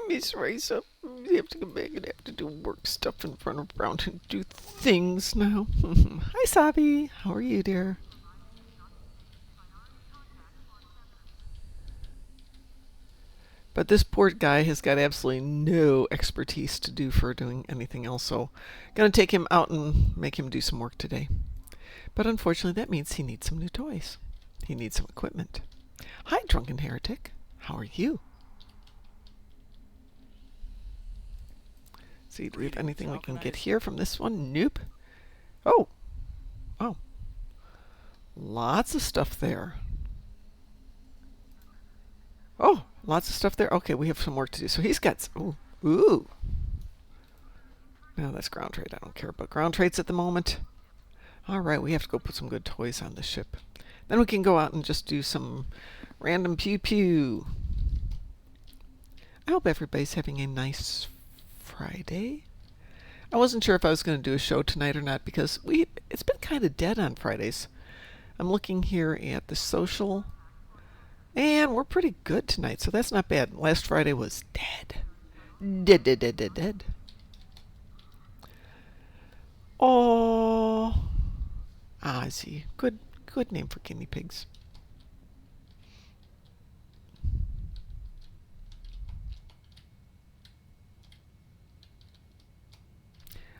Miss Raisa, you have to come back and have to do work stuff and run around and do things now. Hi, Sabi. How are you, dear? But this poor guy has got absolutely no expertise to do for doing anything else, so gonna take him out and make him do some work today. But unfortunately, that means he needs some new toys. He needs some equipment. Hi, Drunken Heretic. How are you? See, do we have anything we can get here from this one? Nope. Oh. Oh. Lots of stuff there. Oh, lots of stuff there. Okay, we have some work to do. So he's got some, ooh. No, that's ground trade. I don't care about ground trades at the moment. All right, we have to go put some good toys on the ship. Then we can go out and just do some random pew pew. I hope everybody's having a nice Friday. I wasn't sure if I was going to do a show tonight or not because it's been kind of dead on Fridays. I'm looking here at the social, and we're pretty good tonight, so that's not bad. Last Friday was dead. Dead, dead, dead, dead, dead. Oh, Ozzy. Good name for guinea pigs.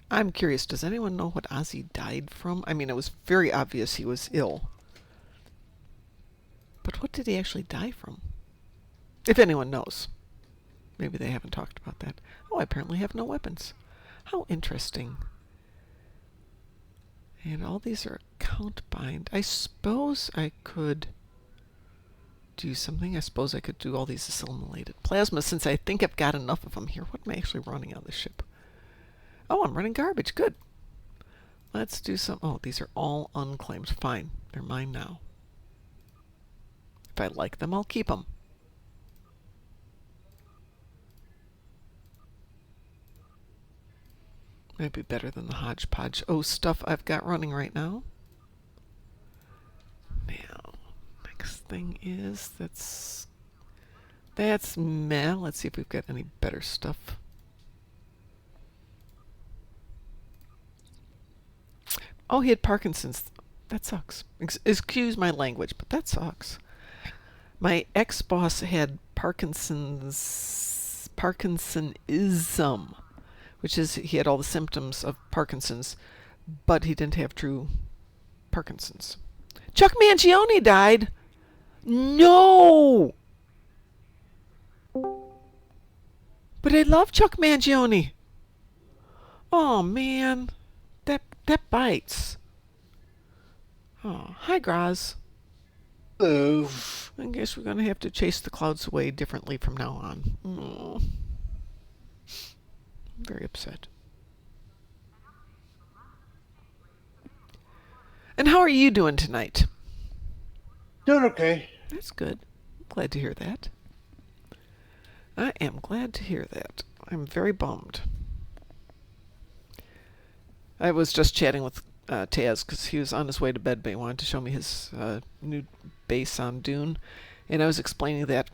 I'm curious, does anyone know what Ozzy died from? I mean, it was very obvious he was ill. But what did he actually die from? If anyone knows. Maybe they haven't talked about that. Oh, I apparently have no weapons. How interesting. And all these are account bind. I suppose I could do something. I suppose I could do all these assimilated plasma since I think I've got enough of them here. What am I actually running on this ship? Oh, I'm running garbage. Good. Let's do some. Oh, these are all unclaimed. Fine. They're mine now. If I like them, I'll keep them. Might be better than the hodgepodge stuff I've got running right now. Now, next thing is that's meh. Let's see if we've got any better stuff. Oh, he had Parkinson's. That sucks. Excuse my language, but that sucks. My ex-boss had Parkinsonism, which is he had all the symptoms of Parkinson's, but he didn't have true Parkinson's. Chuck Mangione died. No. But I love Chuck Mangione. Oh man, that bites. Oh, hi Graz. Hello. I guess we're going to have to chase the clouds away differently from now on. Oh, I'm very upset. And how are you doing tonight? Doing okay. That's good. Glad to hear that. I am glad to hear that. I'm very bummed. I was just chatting with Taz because he was on his way to bed, but he wanted to show me his new base on Dune. And I was explaining that,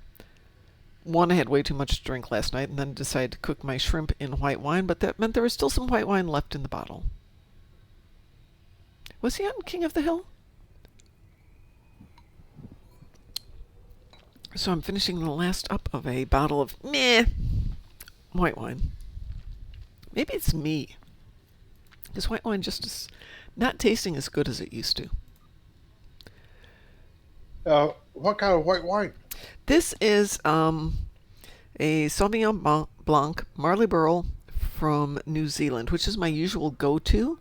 one, I had way too much to drink last night and then decided to cook my shrimp in white wine, but that meant there was still some white wine left in the bottle. Was he on King of the Hill? So I'm finishing the last up of a bottle of meh white wine. Maybe it's me. Because white wine just is not tasting as good as it used to. What kind of white wine? This is a Sauvignon Blanc Marley Burrell from New Zealand, which is my usual go-to.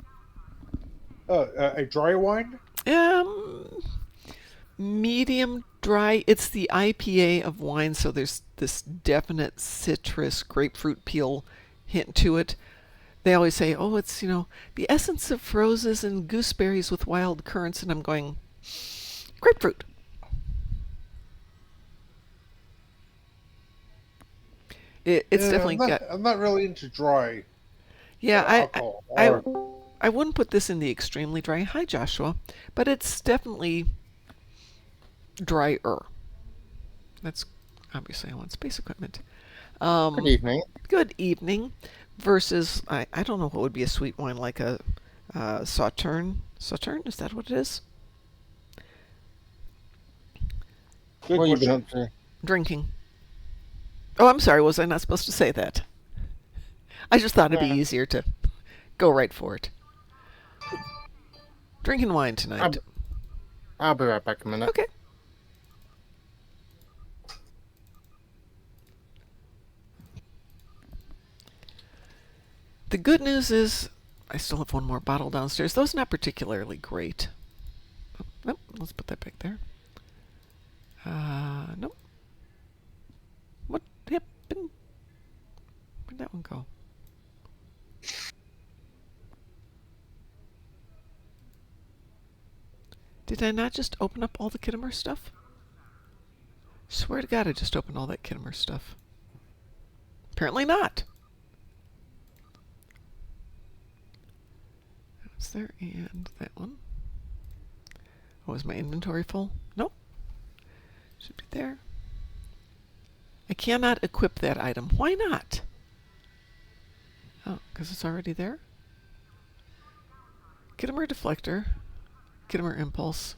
A dry wine? Medium dry. It's the IPA of wine, so there's this definite citrus, grapefruit peel hint to it. They always say, oh, it's, the essence of roses and gooseberries with wild currants, and I'm going, grapefruit. It's definitely got. I'm not really into dry Yeah, alcohol. I wouldn't put this in the extremely dry. Hi, Joshua, but it's definitely drier. That's obviously I want space equipment. Good Um, evening. Good evening. Versus, I don't know what would be a sweet wine like a Sauterne. Sauterne, is that what it is? Good What have you been question. up to? Drinking. Oh, I'm sorry. Was I not supposed to say that? I just thought it'd be Well, easier to go right for it. Drinking wine I'll, tonight. I'll be right back a minute. Okay. The good news is I still have one more bottle downstairs. Those not particularly great. Oh, nope. Let's put that back there. Nope. What happened? Where'd that one go? Did I not just open up all the Kittimer stuff? Swear to God, I just opened all that Kittimer stuff. Apparently not. That's there, and that one. Oh, is my inventory full? Nope. Should be there. I cannot equip that item. Why not? Oh, because it's already there? Kittimer deflector. Kittimer impulse.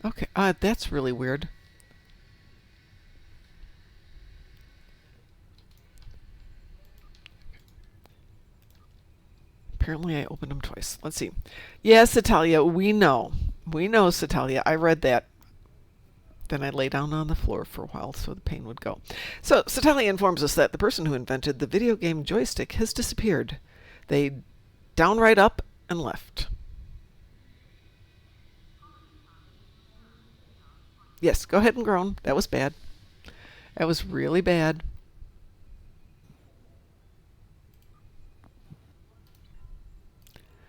Okay, that's really weird. Apparently I opened them twice. Let's see. Yes, Italia, we know. We know, Satalia. I read that. Then I lay down on the floor for a while so the pain would go. So, Satalia informs us that the person who invented the video game joystick has disappeared. They downright up and left. Yes, go ahead and groan. That was bad. That was really bad.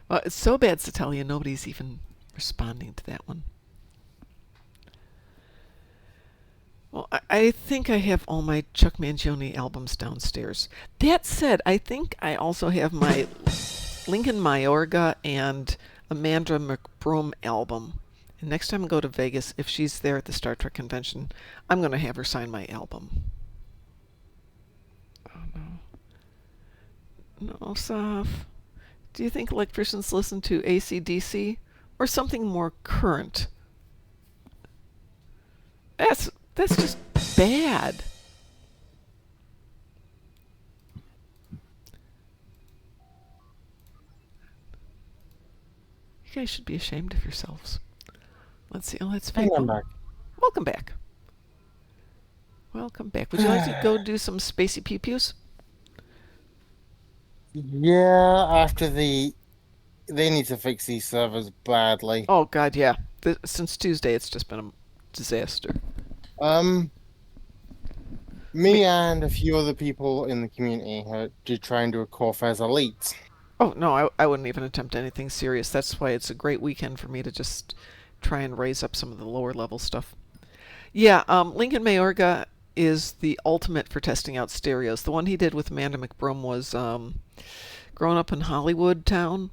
Well, it's so bad, Satalia, nobody's even responding to that one. Well, I think I have all my Chuck Mangione albums downstairs. That said, I think I also have my Lincoln Mayorga and Amanda McBroom album. And next time I go to Vegas, if she's there at the Star Trek convention, I'm going to have her sign my album. Oh, no. No, Saf. Do you think electricians listen to AC/DC or something more current? That's just bad. You guys should be ashamed of yourselves. Let's see. Oh, that's Hang fake. on Oh, back. welcome back. Welcome back. Would you like to go do some spacey pew-pews? Yeah, after they need to fix these servers badly. Oh, God, yeah. Since Tuesday, it's just been a disaster. Um, Me. me and a few other people in the community did try and do a Corfez Elite. Oh, no, I wouldn't even attempt anything serious. That's why it's a great weekend for me to just try and raise up some of the lower level stuff. Yeah, Lincoln Mayorga is the ultimate for testing out stereos. The one he did with Amanda McBroom was Grown Up in Hollywood Town,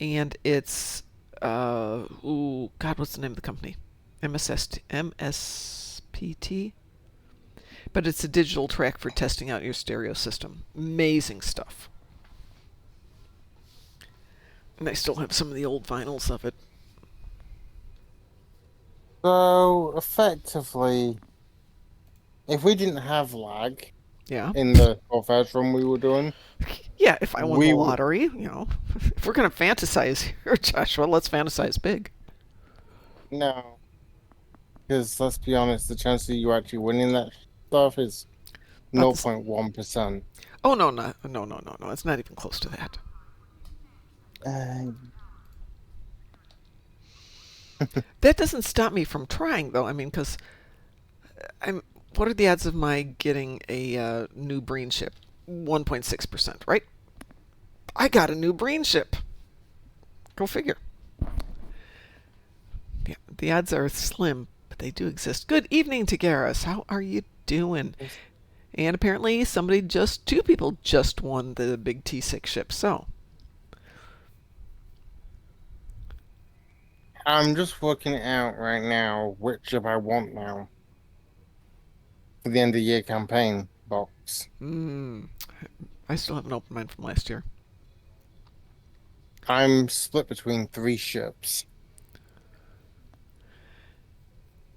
and it's ooh, God, what's the name of the company? MSPT. But it's a digital track for testing out your stereo system. Amazing stuff. And I still have some of the old vinyls of it. So effectively, if we didn't have lag Yeah. in the Corfez run we were doing, Yeah, if I won the we would lottery, if we're going to fantasize here, Joshua, let's fantasize big. no. Because let's be honest, the chance of you actually winning that stuff is About this. 0.1%. Oh, no, no. It's not even close to that. Uh, That doesn't stop me from trying, though. I mean, because I'm. What are the odds of my getting a new Breen ship? 1.6%, right? I got a new Breen ship. Go figure. Yeah, the odds are slim, but they do exist. Good evening to Garrus. How are you doing? And apparently, two people just won the big T6 ship. So, I'm just working it out right now, which ship I want now. for the end of year campaign box. I still haven't opened mine from last year. I'm split between 3 ships.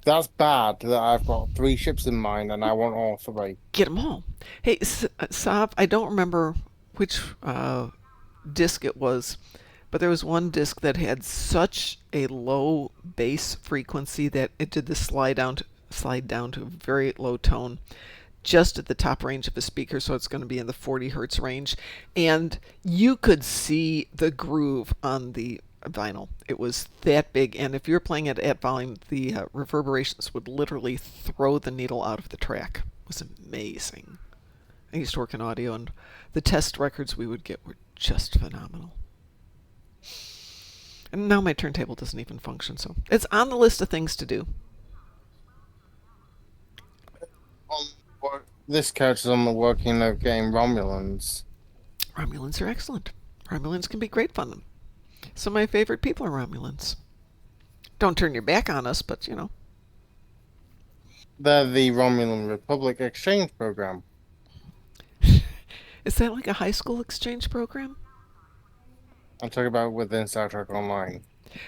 That's bad that I've got 3 ships in mind and I want all 3. Get them all. Hey, Sav, I don't remember which disc it was, but there was one disc that had such a low bass frequency that it did the slide down to a very low tone, just at the top range of the speaker, so it's going to be in the 40 hertz range, and you could see the groove on the vinyl. It was that big, and if you're playing it at volume, the reverberations would literally throw the needle out of the track. It was amazing. I used to work in audio, and the test records we would get were just phenomenal. And now my turntable doesn't even function, so it's on the list of things to do. This couch is on the working of getting Romulans. Romulans are excellent. Romulans can be great fun. Some of my favorite people are Romulans. Don't turn your back on us, but you know. They're the Romulan Republic exchange program. Is that like a high school exchange program? I'm talking about within Star Trek Online.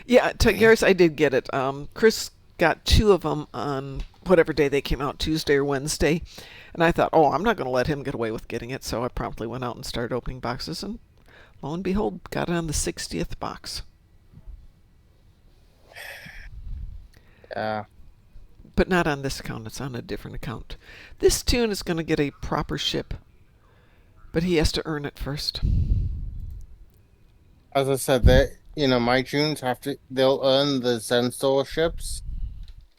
Yeah, Tigers, I did get it. Chris got 2 of them on whatever day they came out, Tuesday or Wednesday. And I thought, oh, I'm not going to let him get away with getting it. So I promptly went out and started opening boxes. And lo and behold, got it on the 60th box. Yeah. But not on this account. It's on a different account. This tune is going to get a proper ship. But he has to earn it first. As I said, my tunes they'll earn the Zenstor ships.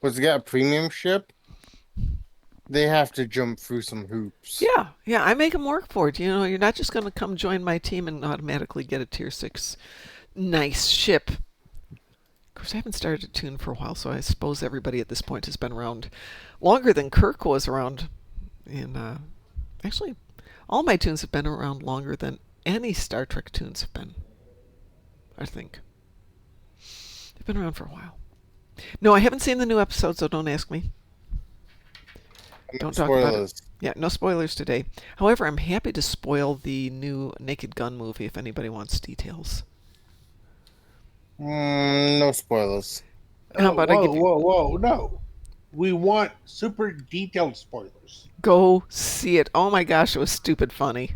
But to get a premium ship, they have to jump through some hoops. Yeah, I make them work for it. You know, you're not just going to come join my team and automatically get a tier 6 nice ship. Of course, I haven't started a tune for a while, so I suppose everybody at this point has been around longer than Kirk was around. And actually, all my tunes have been around longer than any Star Trek tunes have been, I think. They've been around for a while. No, I haven't seen the new episode, so don't ask me. Don't talk about it. Yeah, no spoilers today. However, I'm happy to spoil the new Naked Gun movie if anybody wants details. No spoilers. How about I give you... Whoa, no. We want super detailed spoilers. Go see it. Oh my gosh, it was stupid funny.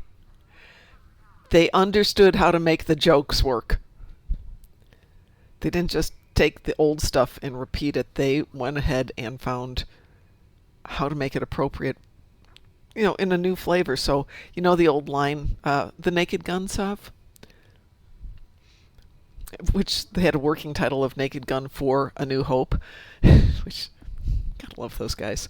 They understood how to make the jokes work. They didn't just take the old stuff and repeat it. They went ahead and found how to make it appropriate, you know, in a new flavor. So, you know the old line, the Naked Gun, Sav? Which they had a working title of Naked Gun for A New Hope, which, gotta love those guys.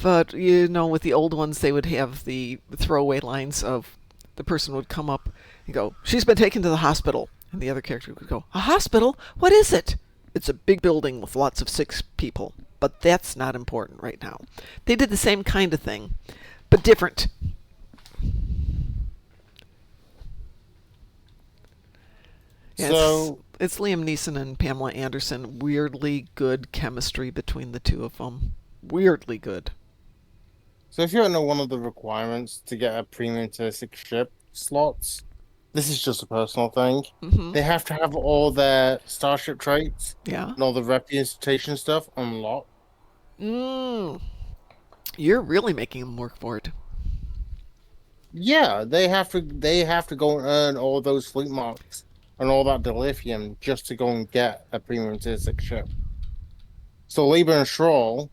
But, you know, with the old ones, they would have the throwaway lines of the person would come up and go, "She's been taken to the hospital." And the other character would go, "A hospital? What is it?" "It's a big building with lots of sick people. But that's not important right now." They did the same kind of thing, but different. Yeah, So it's Liam Neeson and Pamela Anderson. Weirdly good chemistry between the two of them. Weirdly good. So if you don't know one of the requirements to get a premium tier 6 ship slots, this is just a personal thing. Mm-hmm. They have to have all their starship traits Yeah. and all the reputation stuff unlocked. You're really making them work for it. Yeah, they have to go and earn all those fleet marks and all that dilithium just to go and get a premium tier 6 ship. So Lieber and Schroll,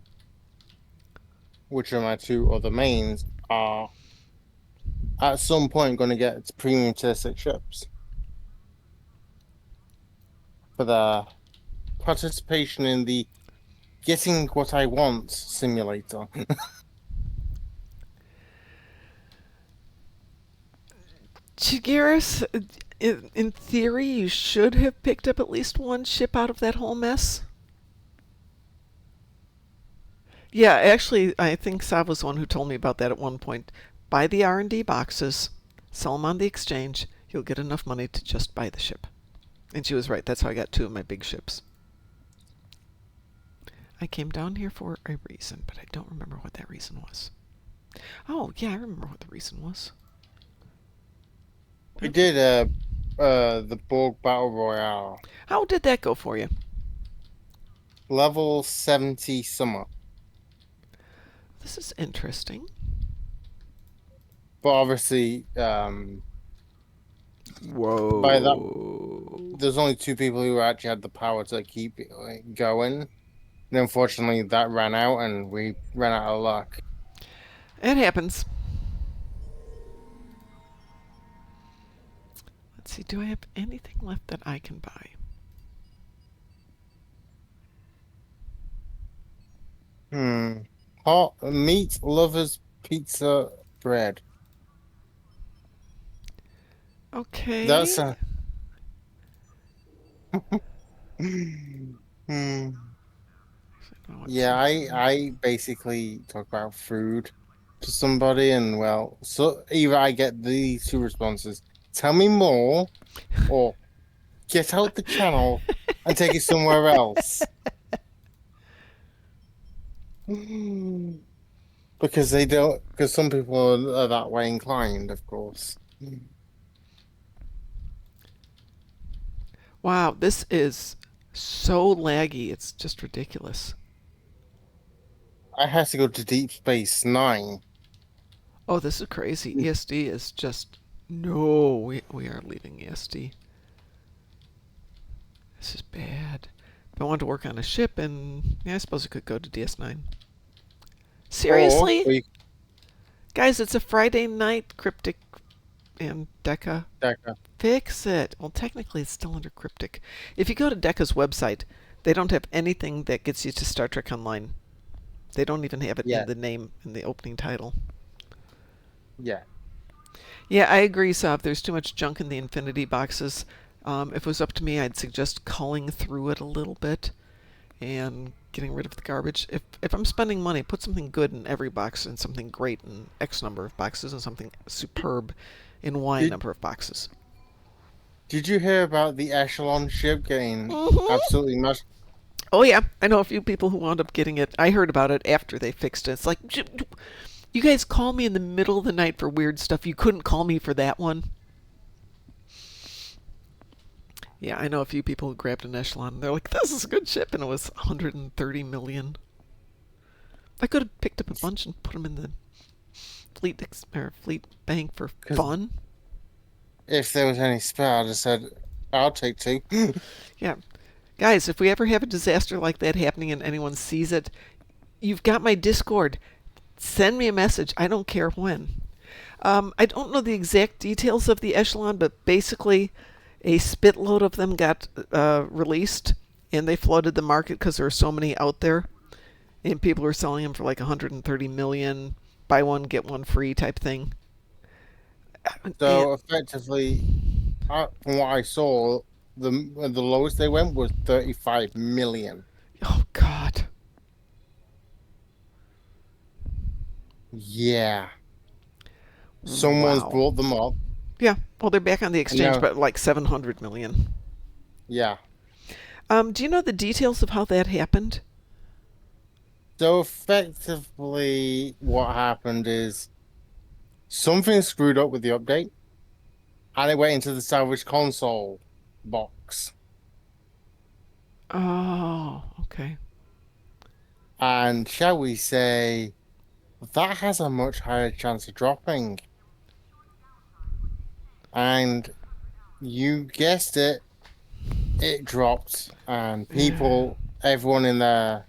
which are my 2 other mains, are at some point going to get premium tier 6 ships for their participation in the Getting What I Want simulator. Chiguris, in theory, you should have picked up at least one ship out of that whole mess. Yeah, actually, I think Sav was the one who told me about that at one point. Buy the R&D boxes, sell them on the exchange. You'll get enough money to just buy the ship. And she was right. That's how I got 2 of my big ships. I came down here for a reason, but I don't remember what that reason was. Oh, yeah, I remember what the reason was. We did the Borg Battle Royale. How did that go for you? Level 70 summer. This is interesting. But obviously, by that Whoa. there's only 2 people who actually had the power to keep it going. And unfortunately, that ran out, and we ran out of luck. It happens. Let's see, do I have anything left that I can buy? Hot meat lovers pizza bread. Okay. That's a. Hmm. Yeah, I basically talk about food to somebody, and well, so either I get these 2 responses: tell me more, or get out the channel and take it somewhere else. Because they don't, because some people are that way inclined, of course. Wow, this is so laggy. It's just ridiculous. I had to go to Deep Space Nine. Oh, this is crazy. ESD is just... No, we are leaving ESD. This is bad. If I wanted to work on a ship, and yeah, I suppose I could go to DS9. Seriously? Or Guys, it's a Friday night, Cryptic and Deca. Deca. Fix it. Well, technically, it's still under Cryptic. If you go to Deca's website, they don't have anything that gets you to Star Trek Online. They don't even have it in the name, in the opening title. Yeah. Yeah, I agree, Sav. There's too much junk in the Infinity boxes. If it was up to me, I'd suggest culling through it a little bit and getting rid of the garbage. If I'm spending money, put something good in every box and something great in X number of boxes and something superb in Y number of boxes. Did you hear about the Echelon ship getting absolutely mashed? Oh, yeah. I know a few people who wound up getting it. I heard about it after they fixed it. It's like, you guys call me in the middle of the night for weird stuff. You couldn't call me for that one. Yeah, I know a few people who grabbed an Echelon. They're like, this is a good ship. And it was 130 million. I could have picked up a bunch and put them in the fleet bank for fun. If there was any spare, I just said, I'll take 2. Yeah. Guys, if we ever have a disaster like that happening and anyone sees it, you've got my Discord. Send me a message. I don't care when. I don't know the exact details of the Echelon, but basically a spitload of them got released, and they flooded the market because there are so many out there, and people were selling them for like 130 million, buy one get one free type thing. So effectively, from what I saw, the lowest they went was 35 million. Oh God. Yeah. Someone's brought them up. Yeah. Well, they're back on the exchange, but like 700 million. Yeah. Do you know the details of how that happened? So effectively, what happened is something screwed up with the update, and it went into the salvage console box. Oh, okay. And shall we say, that has a much higher chance of dropping. And you guessed it, it dropped, and people, everyone in their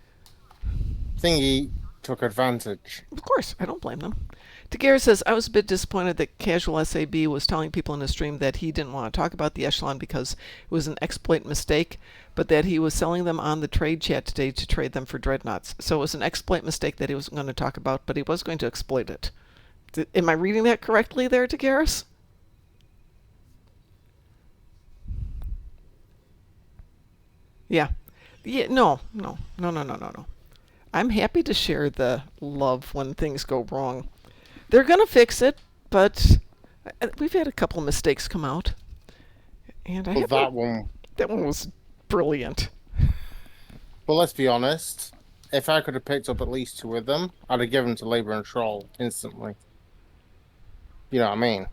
thingy took advantage. Of course, I don't blame them. Daguerre says, I was a bit disappointed that Casual SAB was telling people in his stream that he didn't want to talk about the Echelon because it was an exploit mistake, but that he was selling them on the trade chat today to trade them for dreadnoughts. So it was an exploit mistake that he wasn't going to talk about, but he was going to exploit it. Am I reading that correctly there, Daguerre? Yeah. Yeah, no. I'm happy to share the love when things go wrong. They're going to fix it, but we've had a couple of mistakes come out. And I that one was brilliant. But let's be honest, if I could have picked up at least 2 of them, I'd have given to Labor and Troll instantly. You know what I mean?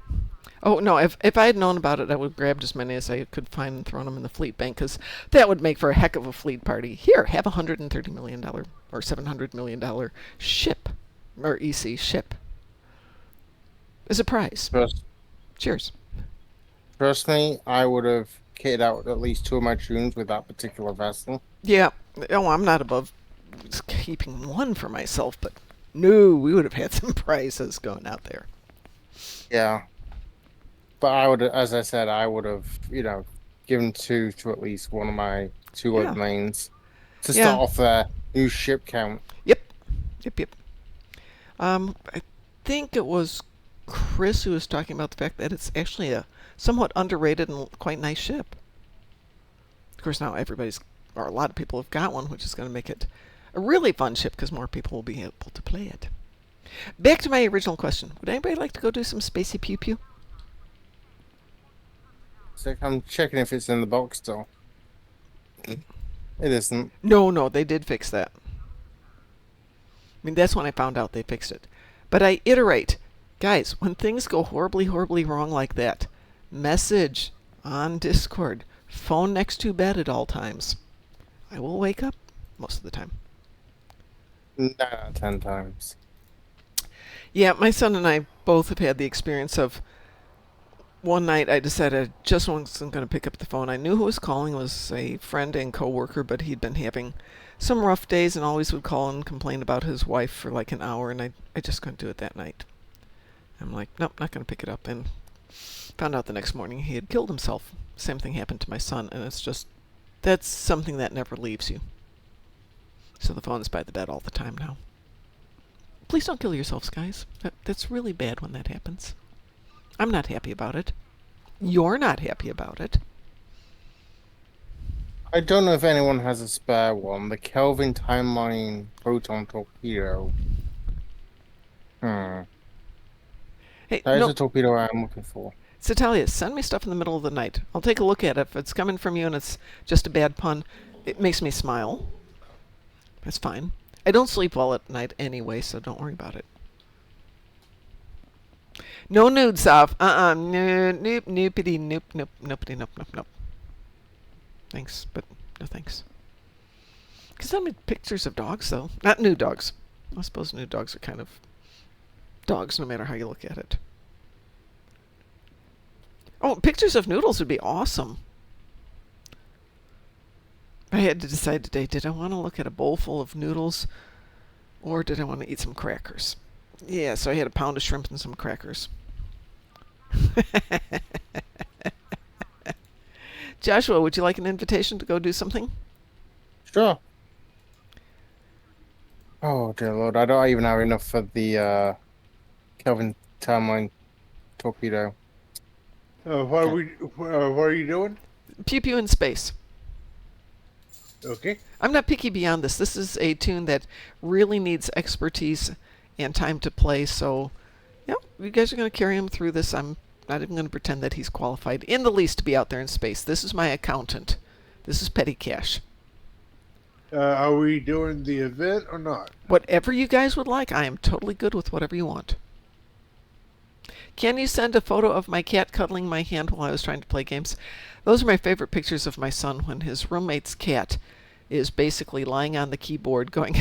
Oh no! If I had known about it, I would have grabbed as many as I could find and thrown them in the fleet bank, because that would make for a heck of a fleet party. Here, have $130 million or $700 million ship, or EC ship, as a prize. Cheers. Personally, I would have kitted out at least 2 of my tunes with that particular vessel. Yeah. Oh, I'm not above just keeping one for myself, but no, we would have had some prizes going out there. Yeah. But I would, as I said, I would have, given 2 to at least one of my 2 Yeah. mains to Yeah. start off their new ship count. Yep. I think it was Chris who was talking about the fact that it's actually a somewhat underrated and quite nice ship. Of course, now or a lot of people have got one, which is going to make it a really fun ship because more people will be able to play it. Back to my original question. Would anybody like to go do some spacey pew pew? So I'm checking if it's in the box still. It isn't. No, they did fix that. I mean, that's when I found out they fixed it. But I iterate. Guys, when things go horribly, horribly wrong like that, message on Discord. Phone next to bed at all times. I will wake up most of the time. 9 out of 10 times. Yeah, my son and I both have had the experience of one night I decided I just wasn't going to pick up the phone. I knew who was calling. It was a friend and coworker, but he'd been having some rough days and always would call and complain about his wife for like an hour, and I just couldn't do it that night. I'm like, nope, not going to pick it up. And found out the next morning he had killed himself. Same thing happened to my son, and that's something that never leaves you. So the phone's by the bed all the time now. Please don't kill yourselves, guys. That's really bad when that happens. I'm not happy about it. You're not happy about it. I don't know if anyone has a spare one. The Kelvin Timeline Proton Torpedo. Hey, That is no, a torpedo I'm looking for. Satalia, send me stuff in the middle of the night. I'll take a look at it. If it's coming from you and it's just a bad pun, it makes me smile. That's fine. I don't sleep well at night anyway, so don't worry about it. No nudes off. Nope, noopity, nope, noopity, nope. Thanks, but no thanks. Because I made pictures of dogs, though. Not nude dogs. I suppose nude dogs are kind of dogs, no matter how you look at it. Oh, pictures of noodles would be awesome. I had to decide today, did I want to look at a bowl full of noodles or did I want to eat some crackers? Yeah, so I had a pound of shrimp and some crackers. Joshua, would you like an invitation to go do something? Sure. Oh, dear Lord. I don't even have enough for the Kelvin Timeline Torpedo. What are you doing? Pew Pew in Space. Okay. I'm not picky beyond this. This is a tune that really needs expertise and time to play, so yeah, you guys are going to carry him through this. I'm not even going to pretend that he's qualified in the least to be out there in space. This is my accountant. This is petty cash. Are we doing the event or not? Whatever you guys would like, I am totally good with whatever you want. Can you send a photo of my cat cuddling my hand while I was trying to play games? Those are my favorite pictures of my son when his roommate's cat is basically lying on the keyboard going,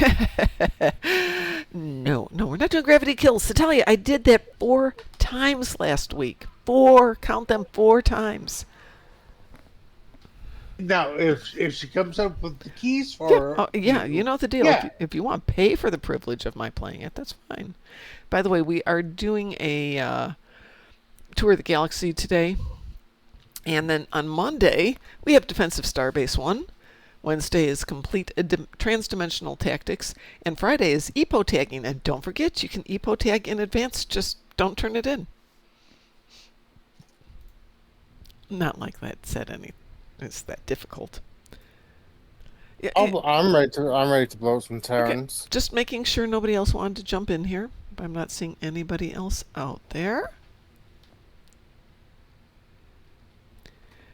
no, we're not doing gravity kills. To tell you, I did that 4 times last week. 4, count them 4 times. Now, if she comes up with the keys for... Yeah, you know the deal. Yeah. If you want to pay for the privilege of my playing it, that's fine. By the way, we are doing a tour of the galaxy today. And then on Monday, we have Defensive Starbase 1. Wednesday is complete transdimensional tactics. And Friday is EPO tagging. And don't forget, you can EPO tag in advance. Just don't turn it in. Not like that said anything. It's that difficult. Yeah, I'm ready to blow up some Terrans. okay. Just making sure nobody else wanted to jump in here. I'm not seeing anybody else out there.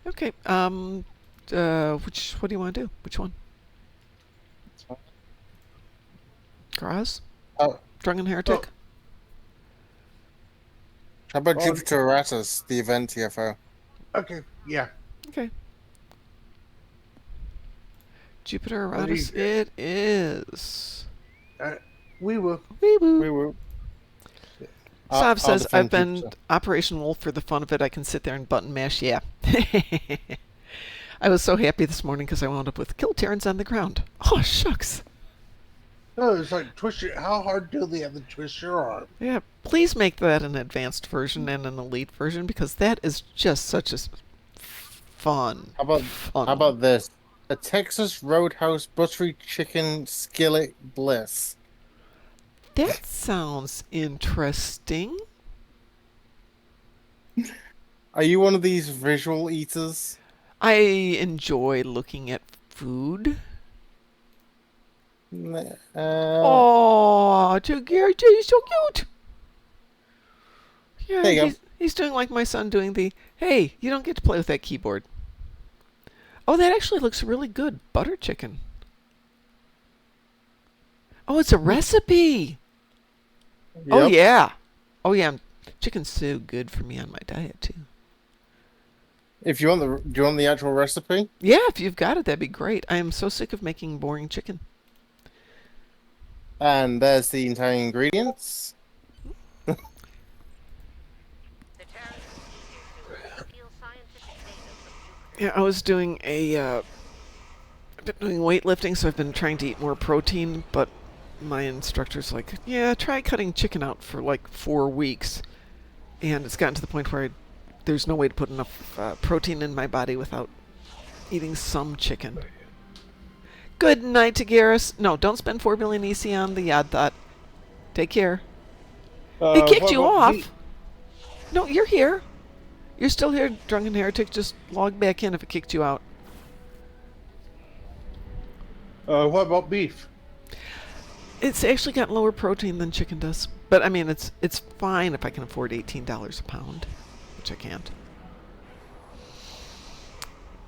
Okay. What do you want to do? Which one? Graz? Oh, Drunken Heretic? how about Oh, Jupiter Aratus, the event TFO? Okay, yeah. Okay. Jupiter What do you Aratus get? it is. We will. Wee woo. We will. Sav I'll says, I've defend been Jupiter. Operation Wolf for the fun of it. I can sit there and button mash. Yeah. I was so happy this morning because I wound up with kill Terrans on the ground. Oh, shucks. No, it's like twist your. How hard do they have to twist your arm? Yeah, please make that an advanced version and an elite version because that is just such a fun. How fun. about this? A Texas Roadhouse buttery chicken skillet bliss. That sounds interesting. Are you one of these visual eaters? I enjoy looking at food. Oh, Gary, he's so cute. Yeah, There you go. he's doing like my son doing the, hey, you don't get to play with that keyboard. Oh, that actually looks really good. Butter chicken. Oh, it's a recipe. Oh, Yep. yeah. Oh, yeah. Chicken's so good for me on my diet, too. If you want do you want the actual recipe? Yeah, if you've got it, that'd be great. I am so sick of making boring chicken. And there's the entire ingredients. Yeah, I was doing I've been doing weightlifting, so I've been trying to eat more protein, but my instructor's like, yeah, try cutting chicken out for like 4 weeks. And it's gotten to the point where there's no way to put enough protein in my body without eating some chicken. Good night to Garrus. No, don't spend 4 billion EC on the Yad Thought. Take care. It kicked What you about off. me? No, you're here. You're still here, Drunken Heretic. Just log back in if it kicked you out. What about beef? It's actually got lower protein than chicken does. But I mean, it's fine if I can afford $18 a pound, which I can't.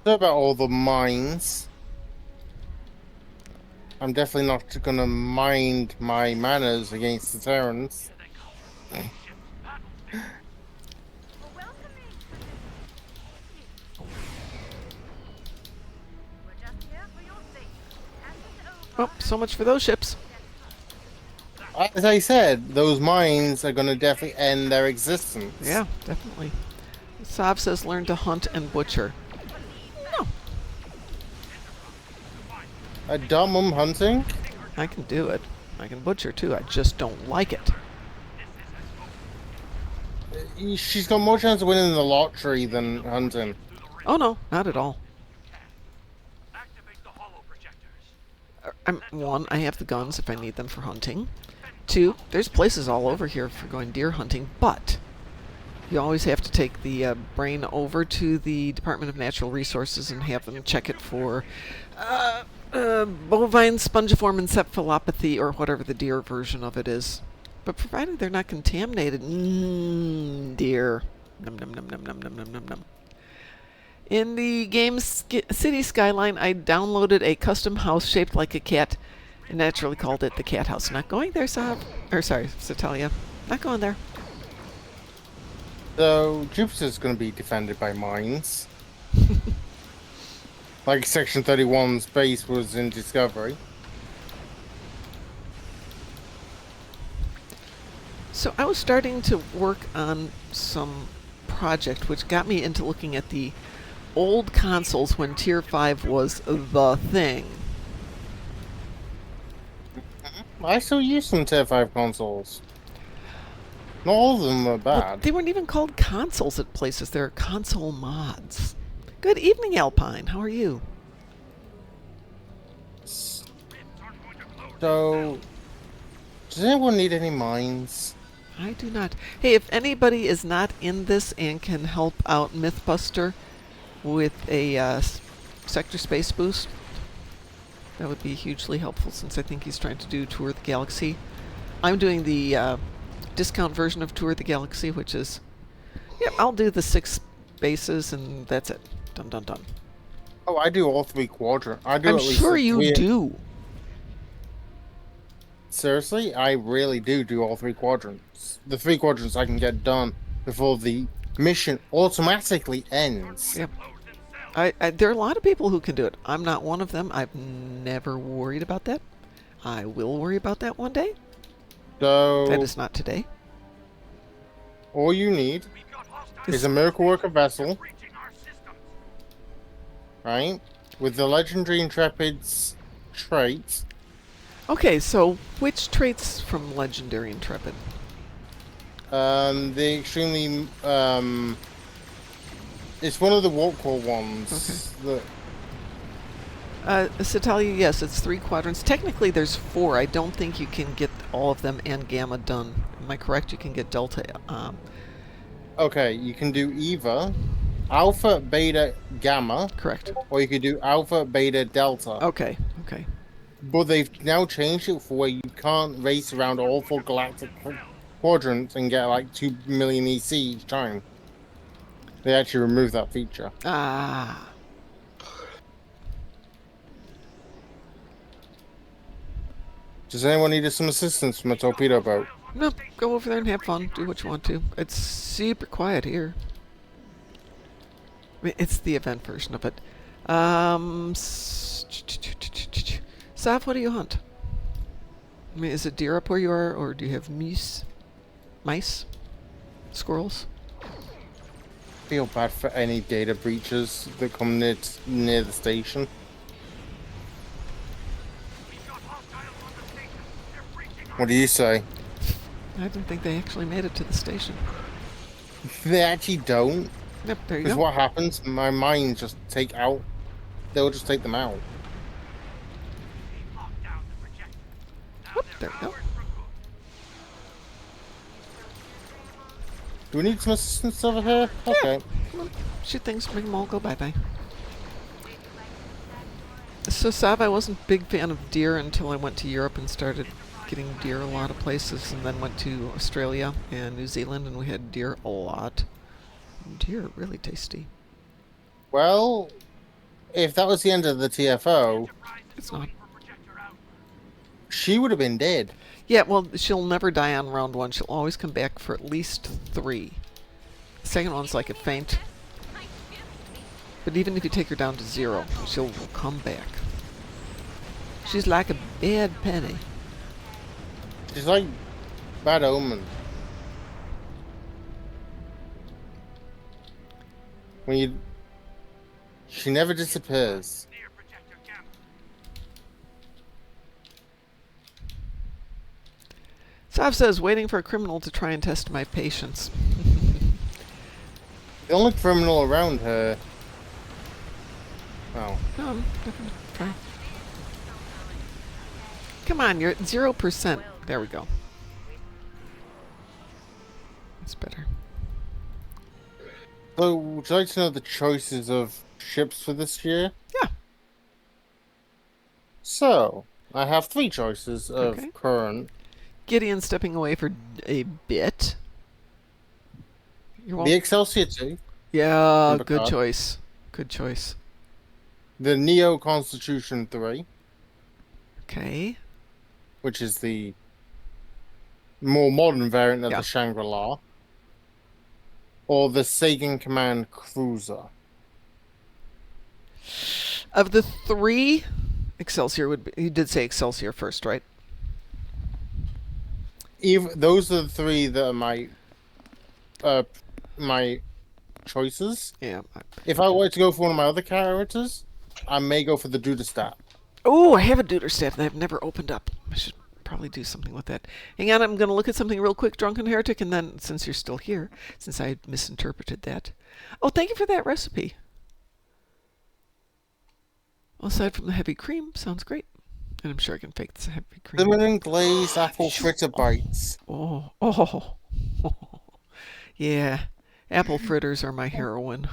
So about all the mines. I'm definitely not gonna mind my manners against the Terrans. Oh, so much for those ships. As I said, those mines are gonna definitely end their existence. Yeah, definitely. Sav says learn to hunt and butcher. No, A Darkmom hunting? I can do it. I can butcher too. I just don't like it. She's got more chance of winning the lottery than hunting. Oh no, not at all. One, I have the guns if I need them for hunting. Two, there's places all over here for going deer hunting, but you always have to take the brain over to the Department of Natural Resources and have them check it for bovine spongiform encephalopathy or whatever the deer version of it is. But provided they're not contaminated, deer. Num num num num num num num num num. In the game City Skyline, I downloaded a custom house shaped like a cat and naturally called it the cat house. Not going there, Sav. Or sorry, Satalia. Not going there. So Jupiter's gonna be defended by mines. Like Section 31's base was in Discovery. So I was starting to work on some project which got me into looking at the old consoles when Tier 5 was the thing. I still use some Tier 5 consoles. Not all of them are Well, bad. they weren't even called consoles at places. They're console mods. Good evening, Alpine. How are you? So, does anyone need any mines? I do not. Hey, if anybody is not in this and can help out Mythbuster with a sector space boost, that would be hugely helpful since I think he's trying to do Tour of the Galaxy. I'm doing the discount version of Tour of the Galaxy, which is, yeah, I'll do the 6 bases and that's it. Done, done, done. Oh, I do all 3 quadrants. I do I'm at least sure you three. do. seriously, I really do all 3 quadrants. The 3 quadrants I can get done before the mission automatically ends. Yep. There are a lot of people who can do it. I'm not one of them. I've never worried about that. I will worry about that one day. So That is not today. all you need is Is- a miracle worker vessel, right? With the legendary intrepid's traits. Okay, so which traits from Legendary Intrepid? The extremely it's one of the warp core ones. Okay. Satalia, yes, it's 3 quadrants. Technically, there's 4. I don't think you can get all of them and Gamma done. Am I correct? You can get Delta. Okay, you can do either Alpha, Beta, Gamma. Correct. Or you could do Alpha, Beta, Delta. Okay, okay. But they've now changed it for where you can't race around all 4 galactic quadrants and get like 2 million EC each time. They actually removed that feature. Ah. Does anyone need some assistance from a torpedo boat? No, go over there and have fun. Do what you want to. It's super quiet here. I mean, it's the event version of it. Sav, what do you hunt? I mean, is it deer up where you are, or do you have mice? Squirrels? I feel bad for any data breaches that come near the station. What do you say? I didn't think they actually made it to the station. They actually don't. Yep, there you Because go. what happens, my mines just take out. They'll just take them out. Whoop, there we go. Do we need some assistance over here? Okay. Come on, shoot things, make them all go bye-bye. So, Sav, I wasn't a big fan of deer until I went to Europe and started getting deer a lot of places, and then went to Australia and New Zealand, and we had deer a lot. Deer are really tasty. Well, if that was the end of the TFO, It's not. she would have been dead. Yeah, well, she'll never die on round 1. She'll always come back for at least 3. The second one's like a faint. But even if you take her down to 0, she'll come back. She's like a bad penny. She's like Bad Omen. She never disappears. Sav says, waiting for a criminal to try and test my patience. The only criminal around her. Oh. No, I'm not gonna try. Come on, you're at 0%. There we go. That's better. So, would you like to know the choices of ships for this year? Yeah. So, I have 3 choices of Okay. current. Gideon stepping away for a bit. You're The welcome. Excelsior 2, Yeah, good Picard. choice. Good choice. the Neo Constitution 3, Okay. which is the more modern variant of Yeah. the Shangri-La, or the Sagan Command Cruiser. Of the 3, Excelsior would be. You did say Excelsior first, right? Those are the 3 that are my choices. Yeah. If I were to go for one of my other characters, I may go for the Dudestat. Oh, I have a Duderstaff that I've never opened up. I should probably do something with that. Hang on, I'm going to look at something real quick, Drunken Heretic, and then, since you're still here, since I misinterpreted that. Oh, thank you for that recipe. Well, aside from the heavy cream, sounds great. And I'm sure I can fake this heavy cream. Cinnamon glazed apple fritter bites. Oh. Yeah. Apple fritters are my heroine.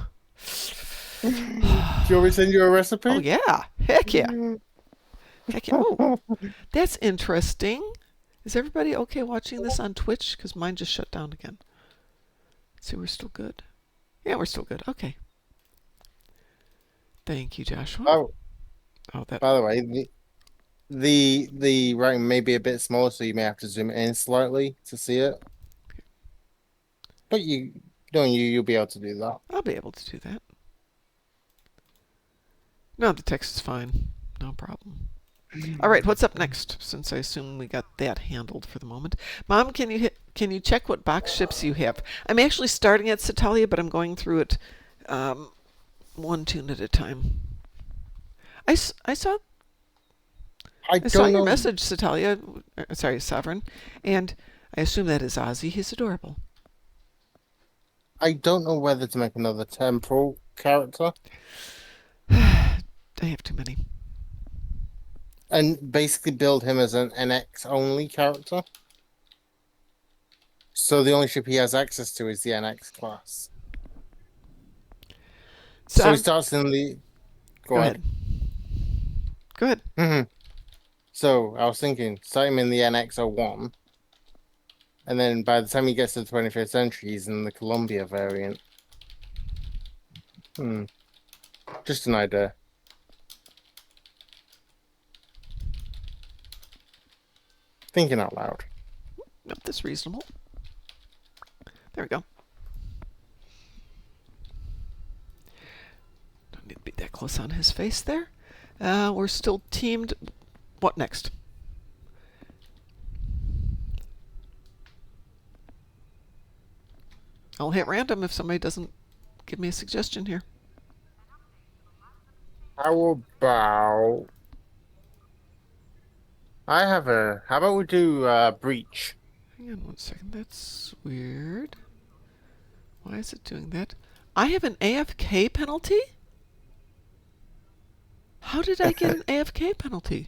Do you want me to send you a recipe? Oh, yeah. Heck yeah. Heck yeah. Oh, that's interesting. Is everybody okay watching this on Twitch? Because mine just shut down again. See, we're still good. Yeah, we're still good. Okay. Thank you, Joshua. Oh, Oh, that. by the way, The writing may be a bit smaller, so you may have to zoom in slightly to see it. But you'll be able to do that. I'll be able to do that. No, the text is fine. No problem. All right, what's up next? Since I assume we got that handled for the moment, Mom, can you check what box ships you have? I'm actually starting at Satalia, but I'm going through it one tune at a time. I saw I I saw don't your know. message, Satalia. Sorry, Sovereign, and I assume that is Ozzy. He's adorable. I don't know whether to make another temporal character I have too many. and basically build him as an NX only character. So the only ship he has access to is the NX class. So he starts in the. Go ahead. Go ahead. So I was thinking, start him in the NX-01, and then by the time he gets to the 25th century, he's in the Columbia variant. Just an idea. Thinking out loud. Nope, that's reasonable. There we go. Don't need to be that close on his face there. We're still teamed. What next? I'll hit random if somebody doesn't give me a suggestion here. How about how about we do Breach? Hang on one second. That's weird. Why is it doing that? I have an AFK penalty? How did I get an AFK penalty?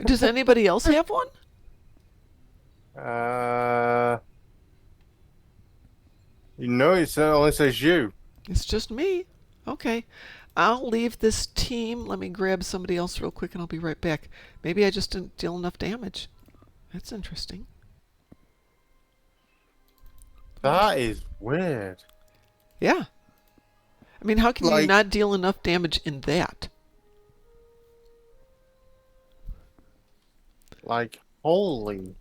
Does anybody else have one? It only says you. It's just me. Okay. I'll leave this team. Let me grab somebody else real quick and I'll be right back. Maybe I just didn't deal enough damage. That's interesting. That is weird. Yeah. I mean, how can you not deal enough damage in that? Holy.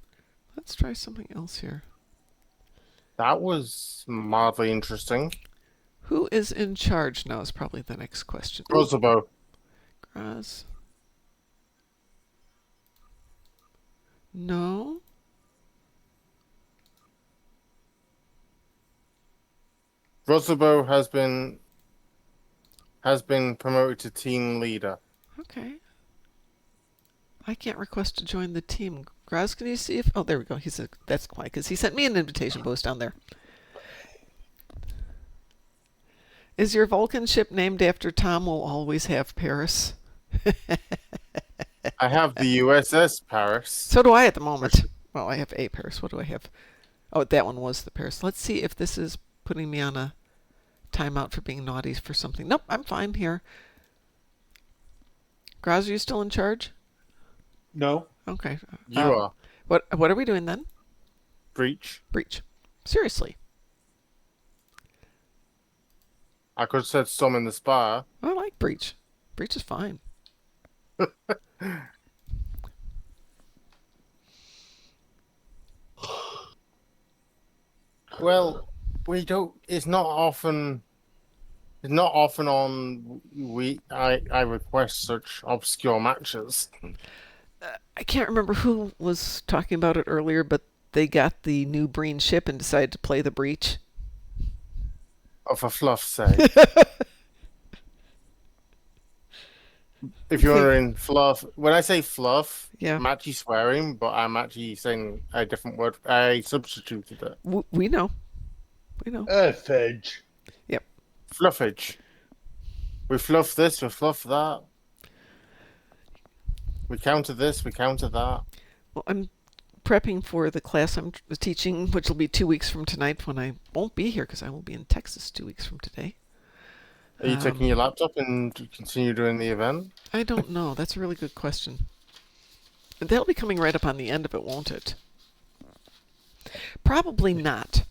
Let's try something else here. That was mildly interesting. Who is in charge now is probably the next question. Kosovo. Graz. No. Kosovo has been promoted to team leader. Okay. I can't request to join the team. Graz, can you see if... Oh, there we go. That's quiet because he sent me an invitation post down there. Is your Vulcan ship named after Tom will always have Paris? I have the USS Paris. So do I at the moment. Well, I have a Paris. What do I have? Oh, that one was the Paris. Let's see if this is putting me on a timeout for being naughty for something. Nope, I'm fine here. Graz, are you still in charge? No. Okay. You are. What are we doing then? Breach. Breach. Seriously. I could have said Storm in the Spire. I like Breach. Breach is fine. Well, we don't. It's not often. It's not often on. I request such obscure matches. I can't remember who was talking about it earlier, but they got the new Breen ship and decided to play the Breach. Oh, for fluff's sake. If you're wondering, fluff. When I say fluff, Yeah. I'm actually swearing, but I'm actually saying a different word. I substituted it. We know. We know. Fudge. Yep. Fluffage. We fluff this, we fluff that. We counter this, we counter that. Well, I'm prepping for the class I'm teaching, which will be 2 weeks from tonight when I won't be here because I will be in Texas 2 weeks from today. Are you taking your laptop and continue doing the event? I don't know. That's a really good question. That'll be coming right up on the end of it, won't it? Probably not.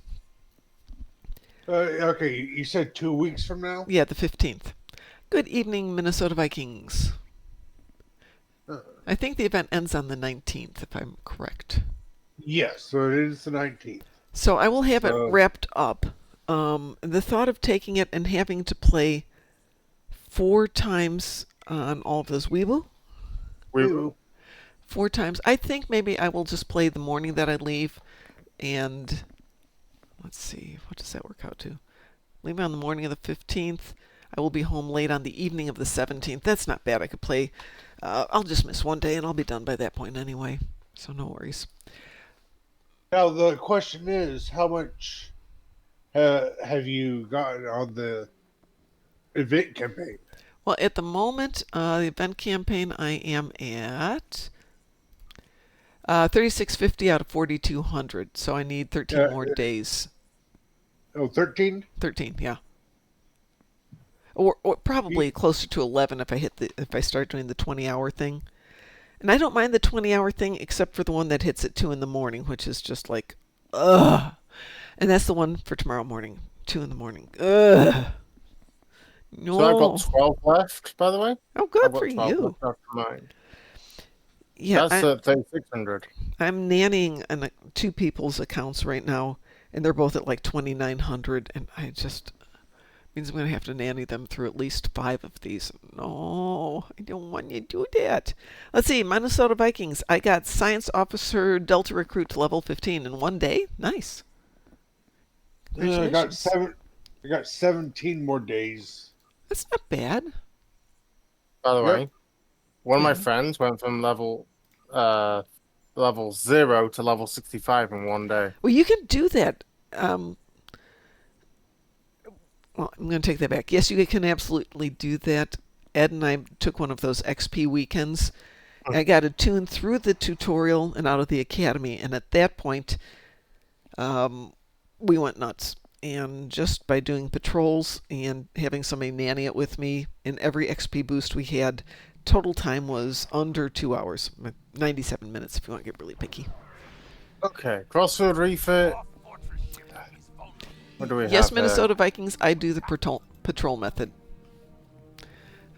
Okay, you said 2 weeks from now? Yeah, the 15th. Good evening, Minnesota Vikings. I think the event ends on the 19th, if I'm correct. Yes, so it is the 19th. So I will have it So- wrapped up. The thought of taking it and having to play 4 times on all of those Weeble, We Ooh. 4 times. I think maybe I will just play the morning that I leave, and let's see, what does that work out to? Leave on the morning of the 15th. I will be home late on the evening of the 17th. That's not bad. I could play. I'll just miss one day, and I'll be done by that point anyway. So no worries. Now the question is, how much have you gotten on the event campaign? Well, at the moment, the event campaign, I am at 3650 out of 4200. So I need 13 more days. Oh, 13? 13, yeah. Or probably closer to 11 if I start doing the 20-hour thing. And I don't mind the 20-hour thing except for the one that hits at 2 in the morning, which is just like, ugh. And that's the one for tomorrow morning, 2 in the morning. Ugh. No. So I've got 12 left, by the way. Oh, I've good got for 12 you. left after mine. Yeah, That's at 3600. I'm nannying two people's accounts right now, and they're both at like 2900, and I just means I'm going to have to nanny them through at least 5 of these. No, I don't want you to do that. Let's see, Minnesota Vikings. I got Science Officer Delta Recruit to level 15 in one day. Nice. I got Congratulations. I got 17 more days. That's not bad. By the Yep. way, one of my Yeah. friends went from level 0 to level 65 in one day. Well, you can do that. Well, I'm going to take that back. Yes, you can absolutely do that. Ed and I took one of those XP weekends. I got a tune through the tutorial and out of the academy, and at that point, we went nuts. And just by doing patrols and having somebody nanny it with me in every XP boost we had, total time was under 2 hours, 97 minutes if you want to get really picky. Okay, crossfield refit. What do we Yes, have Minnesota Vikings, I do the patrol method.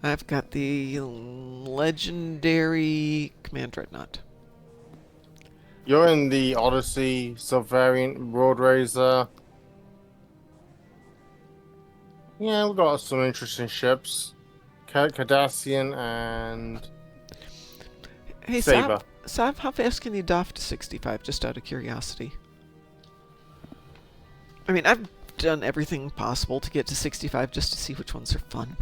I've got the legendary Command Dreadnought. You're in the Odyssey subvariant Road Racer. Yeah, we've got some interesting ships. Cardassian and Hey, Saber. Sav, how fast can you doff to 65, just out of curiosity? I mean, I've done everything possible to get to 65 just to see which ones are fun.